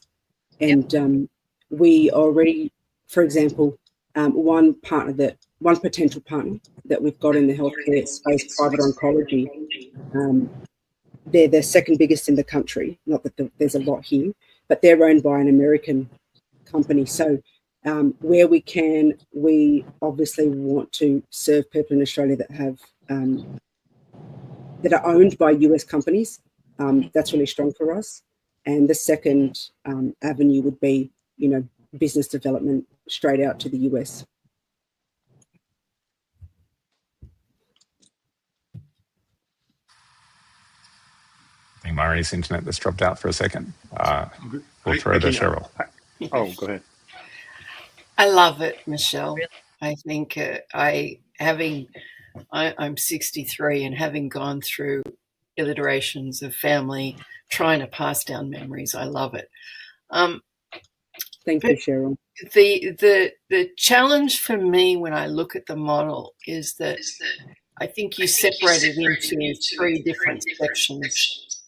And we already, for example, one potential partner that we've got in the healthcare space, private oncology, they're the second biggest in the country. Not that there's a lot here, but they're owned by an American company. So where we can, we obviously want to serve people in Australia that have that are owned by US companies. That's really strong for us. And the second avenue would be, business development straight out to the US. I think Murray's internet just dropped out for a second. We'll throw to Cheryl. Oh, go ahead. I love it, Michelle. I think I'm 63 and having gone through iterations of family, trying to pass down memories, I love it. Thank you, Cheryl. The challenge for me when I look at the model is that I think you separate it into 3 different sections.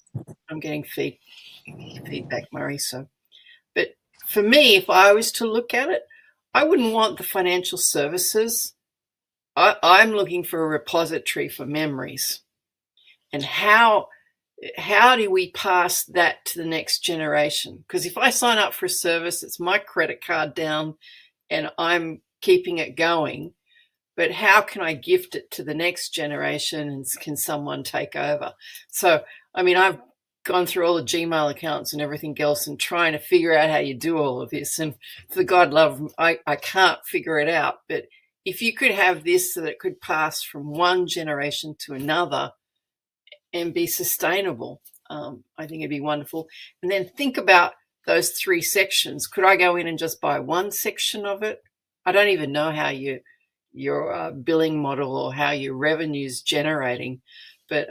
I'm getting feedback, Murray. But for me, if I was to look at it, I wouldn't want the financial services. I'm looking for a repository for memories. And how do we pass that to the next generation? Because if I sign up for a service, it's my credit card down and I'm keeping it going. But how can I gift it to the next generation, and can someone take over? So, I've gone through all the Gmail accounts and everything else and trying to figure out how you do all of this. And for God love, I can't figure it out. But if you could have this so that it could pass from one generation to another and be sustainable, I think it'd be wonderful. And then think about those 3 sections. Could I go in and just buy one section of it? I don't even know how your billing model or how your revenue's generating, but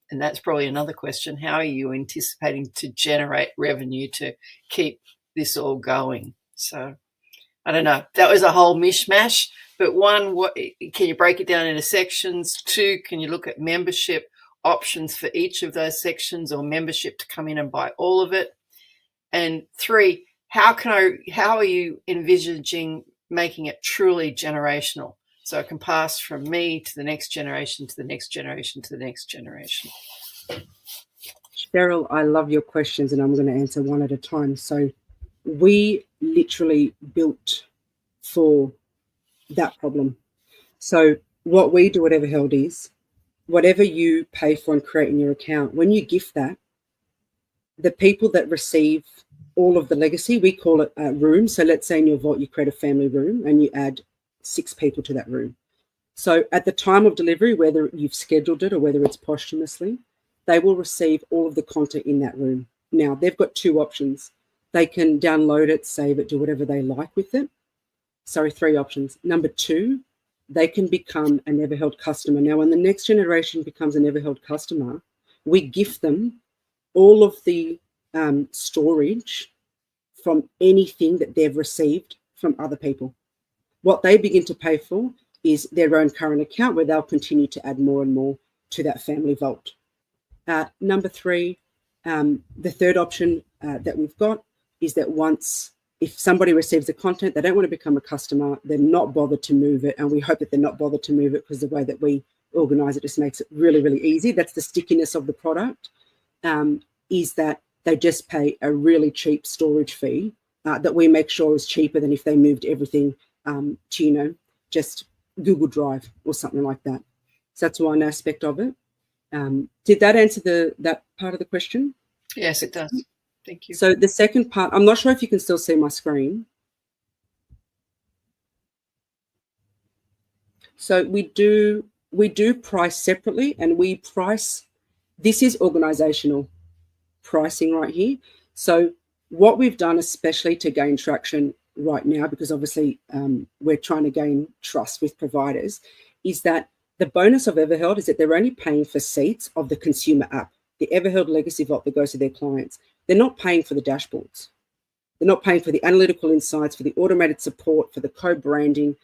and that's probably another question. How are you anticipating to generate revenue to keep this all going? So I don't know. That was a whole mishmash. But 1, can you break it down into sections? 2, can you look at membership options for each of those sections, or membership to come in and buy all of it? And 3, how are you envisaging making it truly generational, so it can pass from me to the next generation, to the next generation, to the next generation? Cheryl, I love your questions, and I'm going to answer one at a time. So we literally built for that problem. So what we do at Evaheld is, whatever you pay for and create in your account, when you gift that, the people that receive all of the legacy, we call it a room. So let's say in your vault, you create a family room and you add 6 people to that room. So at the time of delivery, whether you've scheduled it or whether it's posthumously, they will receive all of the content in that room. Now, they've got 2 options. They can download it, save it, do whatever they like with it. Sorry, 3 options. Number 2, they can become an Evaheld customer. Now, when the next generation becomes an Evaheld customer, we gift them all of the storage from anything that they've received from other people. What they begin to pay for is their own current account, where they'll continue to add more and more to that family vault. Number three, the third option that we've got is that if somebody receives the content, they don't want to become a customer, they're not bothered to move it, and we hope that they're not bothered to move it because the way that we organize it just makes it really, really easy. That's the stickiness of the product, is that they just pay a really cheap storage fee that we make sure is cheaper than if they moved everything to, just Google Drive or something like that. So that's one aspect of it. Did that answer that part of the question? Yes, it does. Thank you. So the second part, I'm not sure if you can still see my screen. So we do price separately, and we price, this is organizational pricing right here. So what we've done, especially to gain traction right now, because obviously we're trying to gain trust with providers, is that the bonus of Evaheld is that they're only paying for seats of the consumer app, the Evaheld legacy vault that goes to their clients. They're not paying for the dashboards. They're not paying for the analytical insights, for the automated support, for the co-branding.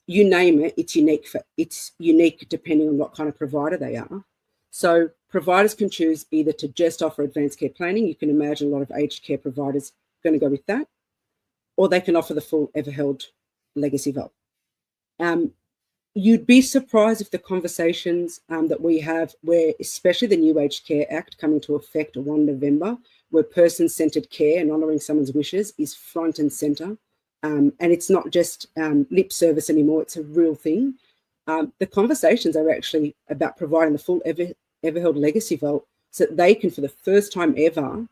You name it, it's unique depending on what kind of provider they are. So providers can choose either to just offer advanced care planning. You can imagine a lot of aged care providers going to go with that, or they can offer the full Evaheld legacy vault. You'd be surprised if the conversations that we have, where especially the new Aged Care Act coming to effect 1 November, where person-centered care and honouring someone's wishes is front and centre. And it's not just lip service anymore, it's a real thing. The conversations are actually about providing the full Evaheld legacy vault so that they can, for the first time ever,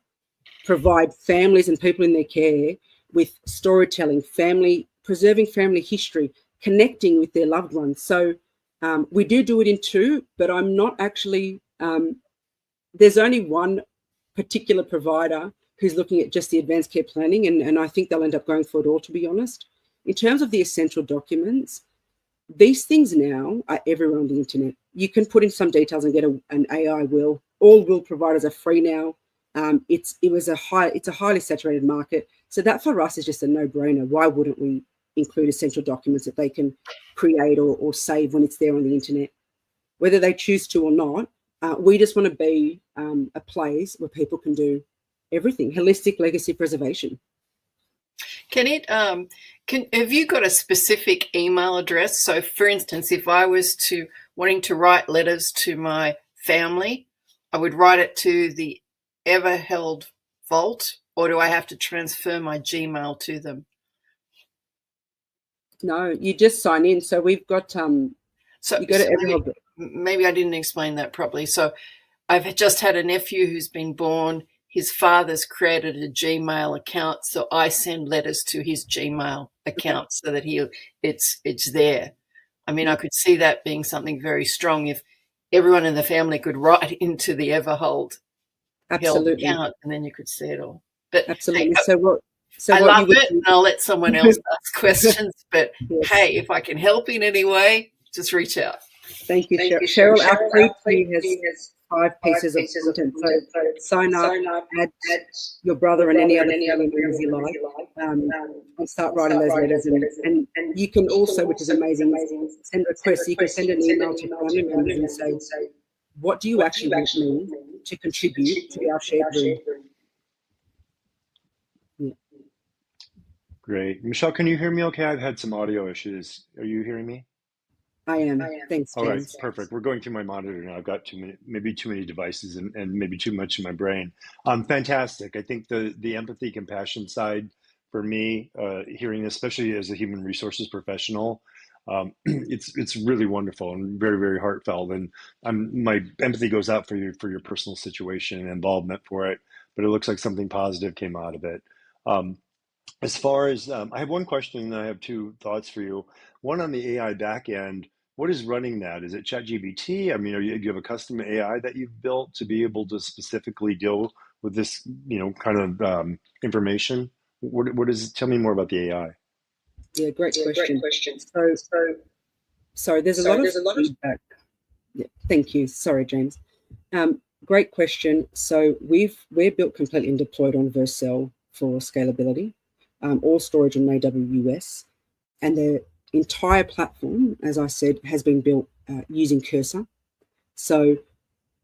provide families and people in their care with storytelling, preserving family history, connecting with their loved ones. So we do it in two, but I'm not actually, there's only one particular provider who's looking at just the advanced care planning, and I think they'll end up going for it all, to be honest. In terms of the essential documents, these things now are everywhere on the internet. You can put in some details and get an AI will. All will providers are free now. It's a highly saturated market. So that for us is just a no-brainer. Why wouldn't we include essential documents that they can create or save when it's there on the internet? Whether they choose to or not, we just want to be a place where people can do everything. Holistic legacy preservation. Have you got a specific email address? So for instance, if I was wanting to write letters to my family, I would write it to the Evaheld vault, or do I have to transfer my Gmail to them? No, you just sign in. So we've got you go to Evaheld. Maybe I didn't explain that properly. So I've just had a nephew who's been born. His father's created a Gmail account, so I send letters to his Gmail account so that it's there. I mean, I could see that being something very strong if everyone in the family could write into the Evaheld account, and then you could see it all. But absolutely. Hey, I love it, and I'll let someone else ask questions. But yes. Hey, if I can help in any way, just reach out. Thank you, Cheryl. Our free team has 5 pieces of content. So sign up, add your brother and any other members you like, and start writing those letters. And you can also, which is amazing, send requests. You can send an email to family members and say, what do you actually want me to contribute to our shared room? Yeah. Great. Michelle, can you hear me okay? I've had some audio issues. Are you hearing me? I am. Thanks, James. All right, perfect. We're going through my monitor now. I've got maybe too many devices and maybe too much in my brain. Fantastic. I think the empathy, compassion side for me, hearing this, especially as a human resources professional, it's really wonderful and very, very heartfelt. And my empathy goes out for your personal situation and involvement for it. But it looks like something positive came out of it. As far as I have one question and I have 2 thoughts for you. One on the AI back end. What is running that? Is it ChatGPT? I mean, do you have a custom AI that you've built to be able to specifically deal with this, kind of information? What is? Tell me more about the AI. Yeah, great question. So there's a lot of feedback. Yeah, thank you. Sorry, James. Great question. So we're built completely and deployed on Vercel for scalability. all storage on AWS. And the entire platform, as I said, has been built using Cursor. So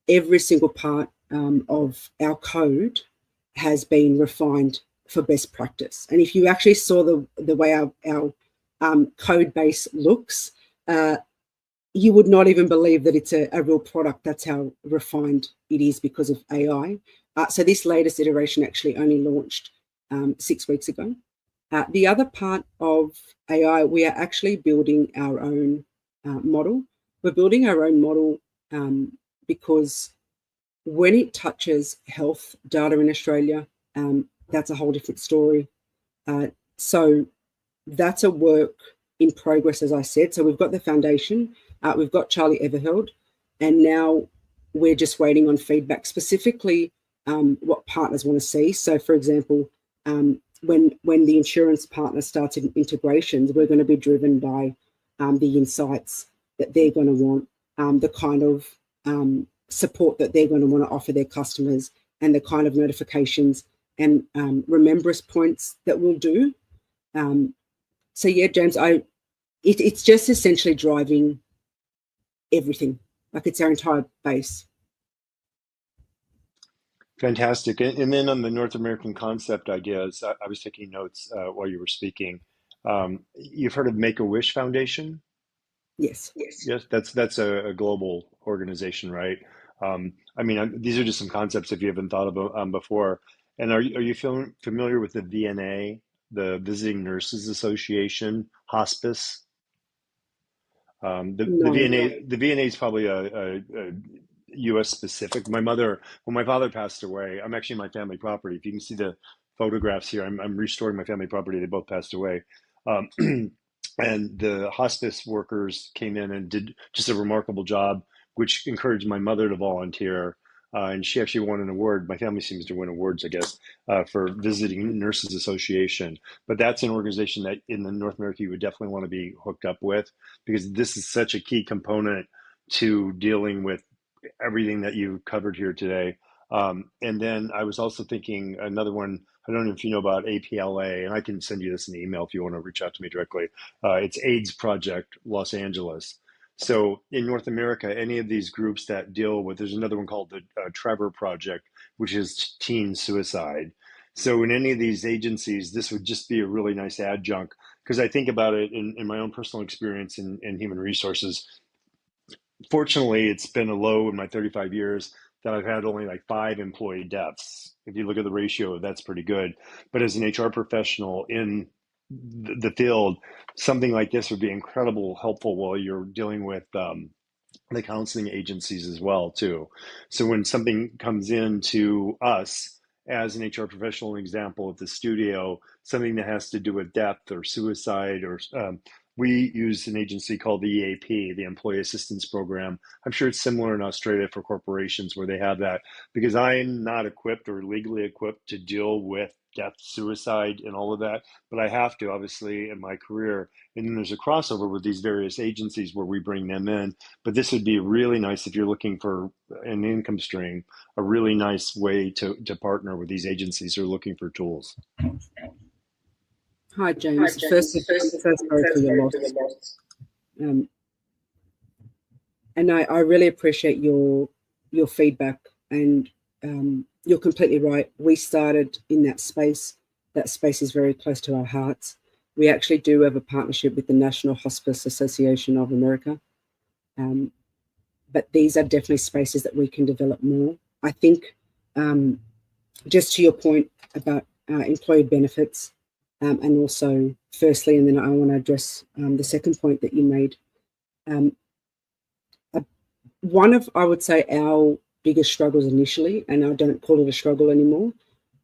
every single part of our code has been refined for best practice. And if you actually saw the way our code base looks, you would not even believe that it's a real product. That's how refined it is because of AI. So this latest iteration actually only launched 6 weeks ago. The other part of AI, we are actually building our own model. We're building our own model because when it touches health data in Australia, that's a whole different story. So that's a work in progress, as I said. So we've got the foundation, we've got Charlie Evaheld, and now we're just waiting on feedback, specifically what partners want to see. So, for example, when the insurance partner starts in integrations, we're going to be driven by the insights that they're going to want, the kind of support that they're going to want to offer their customers, and the kind of notifications and remembrance points that we'll do. So yeah, James, it's just essentially driving everything. Like, it's our entire base. Fantastic. And then on the North American concept ideas, I was taking notes while you were speaking. You've heard of Make-A-Wish Foundation? Yes. Yes, that's a global organization, right? I mean, these are just some concepts if you haven't thought of them before. And are you familiar with the VNA, the Visiting Nurses Association, hospice? The VNA is probably a U.S. specific. When my father passed away, I'm actually my family property. If you can see the photographs here, I'm restoring my family property. They both passed away. And the hospice workers came in and did just a remarkable job, which encouraged my mother to volunteer. And she actually won an award. My family seems to win awards, I guess, for Visiting Nurses Association. But that's an organization that in North America you would definitely want to be hooked up with, because this is such a key component to dealing with everything that you covered here today. And then I was also thinking another one. I don't know if you know about APLA, and I can send you this in the email if you want to reach out to me directly. It's AIDS Project Los Angeles. So in North America, any of these groups that deal with, there's another one called the Trevor Project, which is teen suicide. So in any of these agencies, this would just be a really nice adjunct, because I think about it in my own personal experience in human resources. Fortunately, it's been a low in my 35 years that I've had only like 5 employee deaths. If you look at the ratio, that's pretty good. But as an HR professional in the field, something like this would be incredibly helpful while you're dealing with the counseling agencies as well too. So when something comes in to us as an HR professional, an example at the studio, something that has to do with death or suicide, or we use an agency called the EAP, the Employee Assistance Program. I'm sure it's similar in Australia for corporations where they have that, because I'm not equipped or legally equipped to deal with death, suicide, and all of that, but I have to, obviously, in my career. And then there's a crossover with these various agencies where we bring them in. But this would be really nice if you're looking for an income stream, a really nice way to partner with these agencies who are looking for tools. Hi, James. First, I'm so sorry for your loss. And I really appreciate your feedback, and you're completely right. We started in that space. That space is very close to our hearts. We actually do have a partnership with the National Hospice Association of America. But these are definitely spaces that we can develop more. I think, just to your point about employee benefits, and also, firstly, and then I want to address the second point that you made. One of, I would say, our biggest struggles initially, and I don't call it a struggle anymore,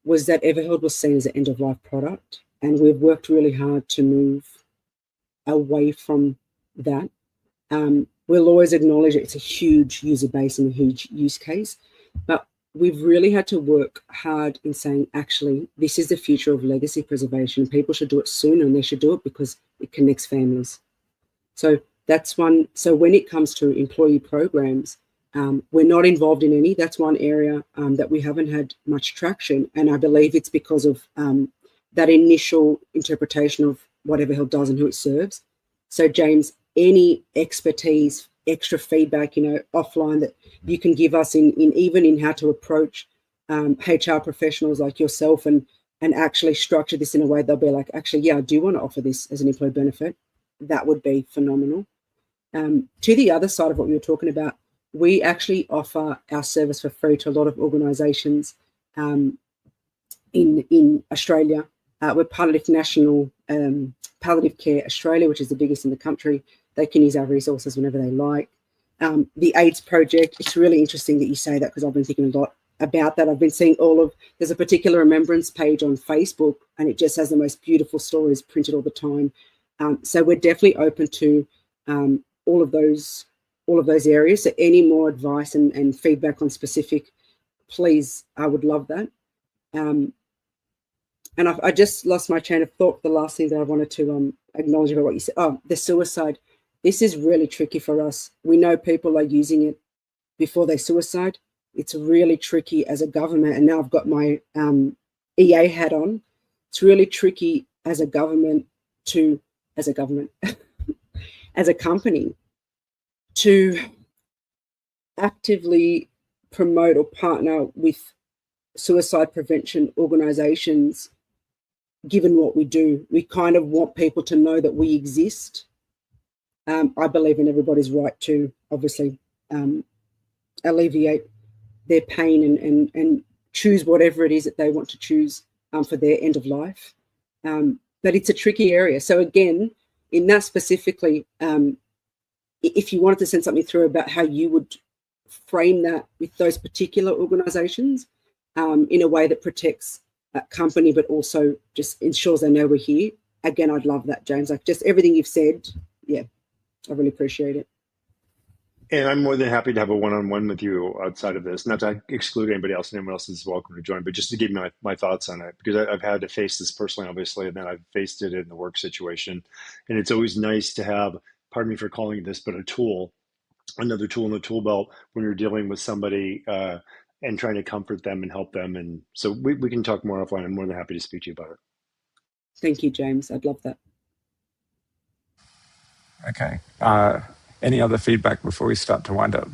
was that Evaheld was seen as an end-of-life product, and we've worked really hard to move away from that. We'll always acknowledge it's a huge user base and a huge use case, but we've really had to work hard in saying, actually, this is the future of legacy preservation. People should do it sooner, and they should do it because it connects families. So that's one. So when it comes to employee programs, we're not involved in any. That's one area that we haven't had much traction, and I believe it's because of that initial interpretation of what Evaheld does and who it serves. So James, any expertise, extra feedback, offline that you can give us in even in how to approach HR professionals like yourself and actually structure this in a way they'll be like, actually, yeah, I do want to offer this as an employee benefit. That would be phenomenal. To the other side of what we were talking about, we actually offer our service for free to a lot of organisations in Australia. We're part of National Palliative Care Australia, which is the biggest in the country. They can use our resources whenever they like. The AIDS Project, it's really interesting that you say that because I've been thinking a lot about that. I've been seeing there's a particular remembrance page on Facebook and it just has the most beautiful stories printed all the time. So we're definitely open to all of those areas. So any more advice and feedback on specific, please, I would love that. And I just lost my train of thought. The last thing that I wanted to acknowledge about what you said, the suicide. This is really tricky for us. We know people are using it before they suicide. It's really tricky as a government. And now I've got my EA hat on. It's really tricky as a government as a company to actively promote or partner with suicide prevention organisations. Given what we do, we kind of want people to know that we exist. I believe in everybody's right to obviously alleviate their pain and choose whatever it is that they want to choose for their end of life. But it's a tricky area. So again, in that specifically, if you wanted to send something through about how you would frame that with those particular organisations in a way that protects that company, but also just ensures they know we're here. Again, I'd love that, James. Like just everything you've said, yeah, I really appreciate it. And I'm more than happy to have a one-on-one with you outside of this, not to exclude anybody else, and anyone else is welcome to join, but just to give my thoughts on it, because I've had to face this personally, obviously, and then I've faced it in the work situation. And it's always nice to have, pardon me for calling this, but a tool, another tool in the tool belt when you're dealing with somebody and trying to comfort them and help them. And so we can talk more offline. I'm more than happy to speak to you about it. Thank you, James. I'd love that. Okay. Any other feedback before we start to wind up?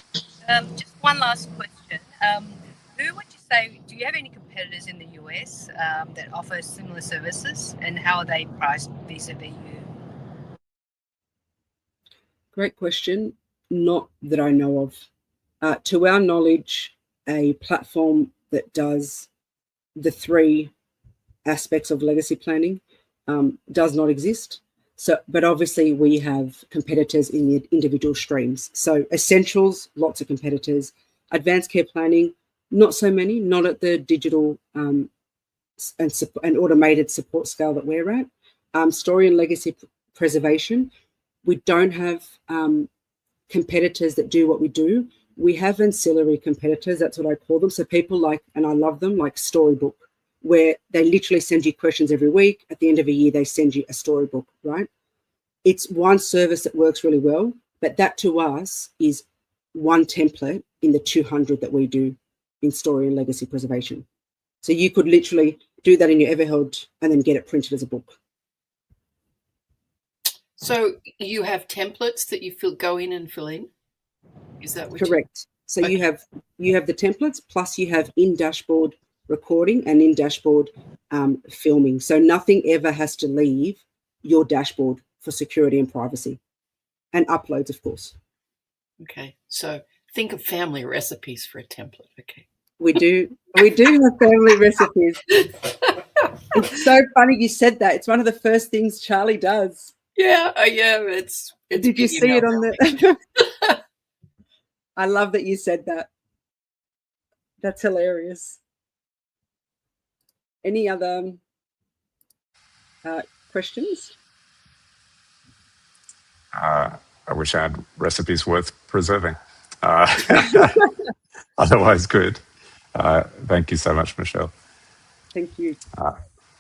Just one last question. Who would you say, do you have any competitors in the US that offer similar services, and how are they priced vis-a-vis you? Great question. Not that I know of. To our knowledge, a platform that does the three aspects of legacy planning does not exist. So, but obviously we have competitors in the individual streams. So essentials, lots of competitors. Advanced care planning, not so many, not at the digital and automated support scale that we're at. Story and legacy preservation, we don't have competitors that do what we do. We have ancillary competitors, that's what I call them. So people like, and I love them, like Storybook, where they literally send you questions every week. At the end of a year, they send you a storybook, right? It's one service that works really well, but that to us is one template in the 200 that we do in story and legacy preservation. So you could literally do that in your Evaheld and then get it printed as a book. So you have templates that you go in and fill in? Is that what correct? So okay. you have the templates, plus you have in-dashboard recording and in-dashboard filming. So nothing ever has to leave your dashboard for security and privacy, and uploads, of course. Okay, so think of family recipes for a template. Okay, we do have family recipes. It's so funny you said that. It's one of the first things Charlie does. Yeah, it's did you see it on the I love that you said that. That's hilarious. Any other questions? I wish I had recipes worth preserving. Otherwise, good. Thank you so much, Michelle. Thank you.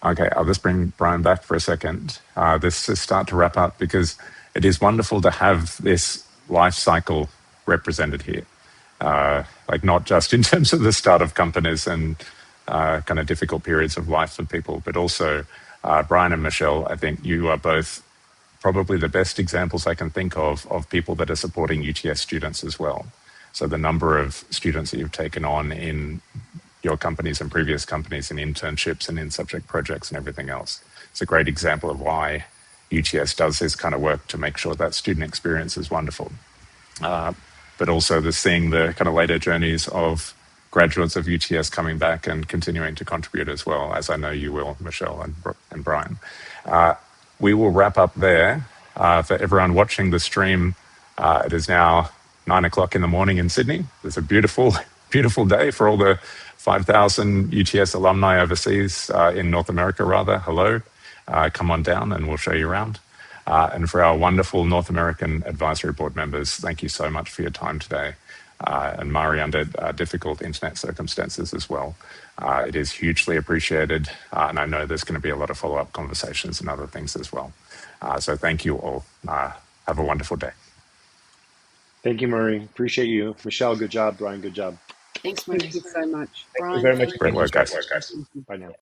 Okay, I'll just bring Brian back for a second. This is start to wrap up, because it is wonderful to have this life cycle represented here. Like not just in terms of the start of companies and kind of difficult periods of life for people, but also Brian and Michelle, I think you are both probably the best examples I can think of people that are supporting UTS students as well. So the number of students that you've taken on in your companies and previous companies and internships and in subject projects and everything else. It's a great example of why UTS does this kind of work to make sure that student experience is wonderful. But also seeing the kind of later journeys of graduates of UTS coming back and continuing to contribute as well, as I know you will, Michelle and Brian. We will wrap up there. For everyone watching the stream, it is now 9 o'clock in the morning in Sydney. It's a beautiful, beautiful day for all the 5,000 UTS alumni overseas, in North America rather. Hello, come on down and we'll show you around. And for our wonderful North American Advisory Board members, thank you so much for your time today. And Mari, under difficult internet circumstances as well. It is hugely appreciated, and I know there's going to be a lot of follow-up conversations and other things as well. So thank you all. Have a wonderful day. Thank you, Murray. Appreciate you. Michelle, good job. Brian, good job. Thanks, Murray. Thank you so much. Thank you very much. Great work, guys. Bye now.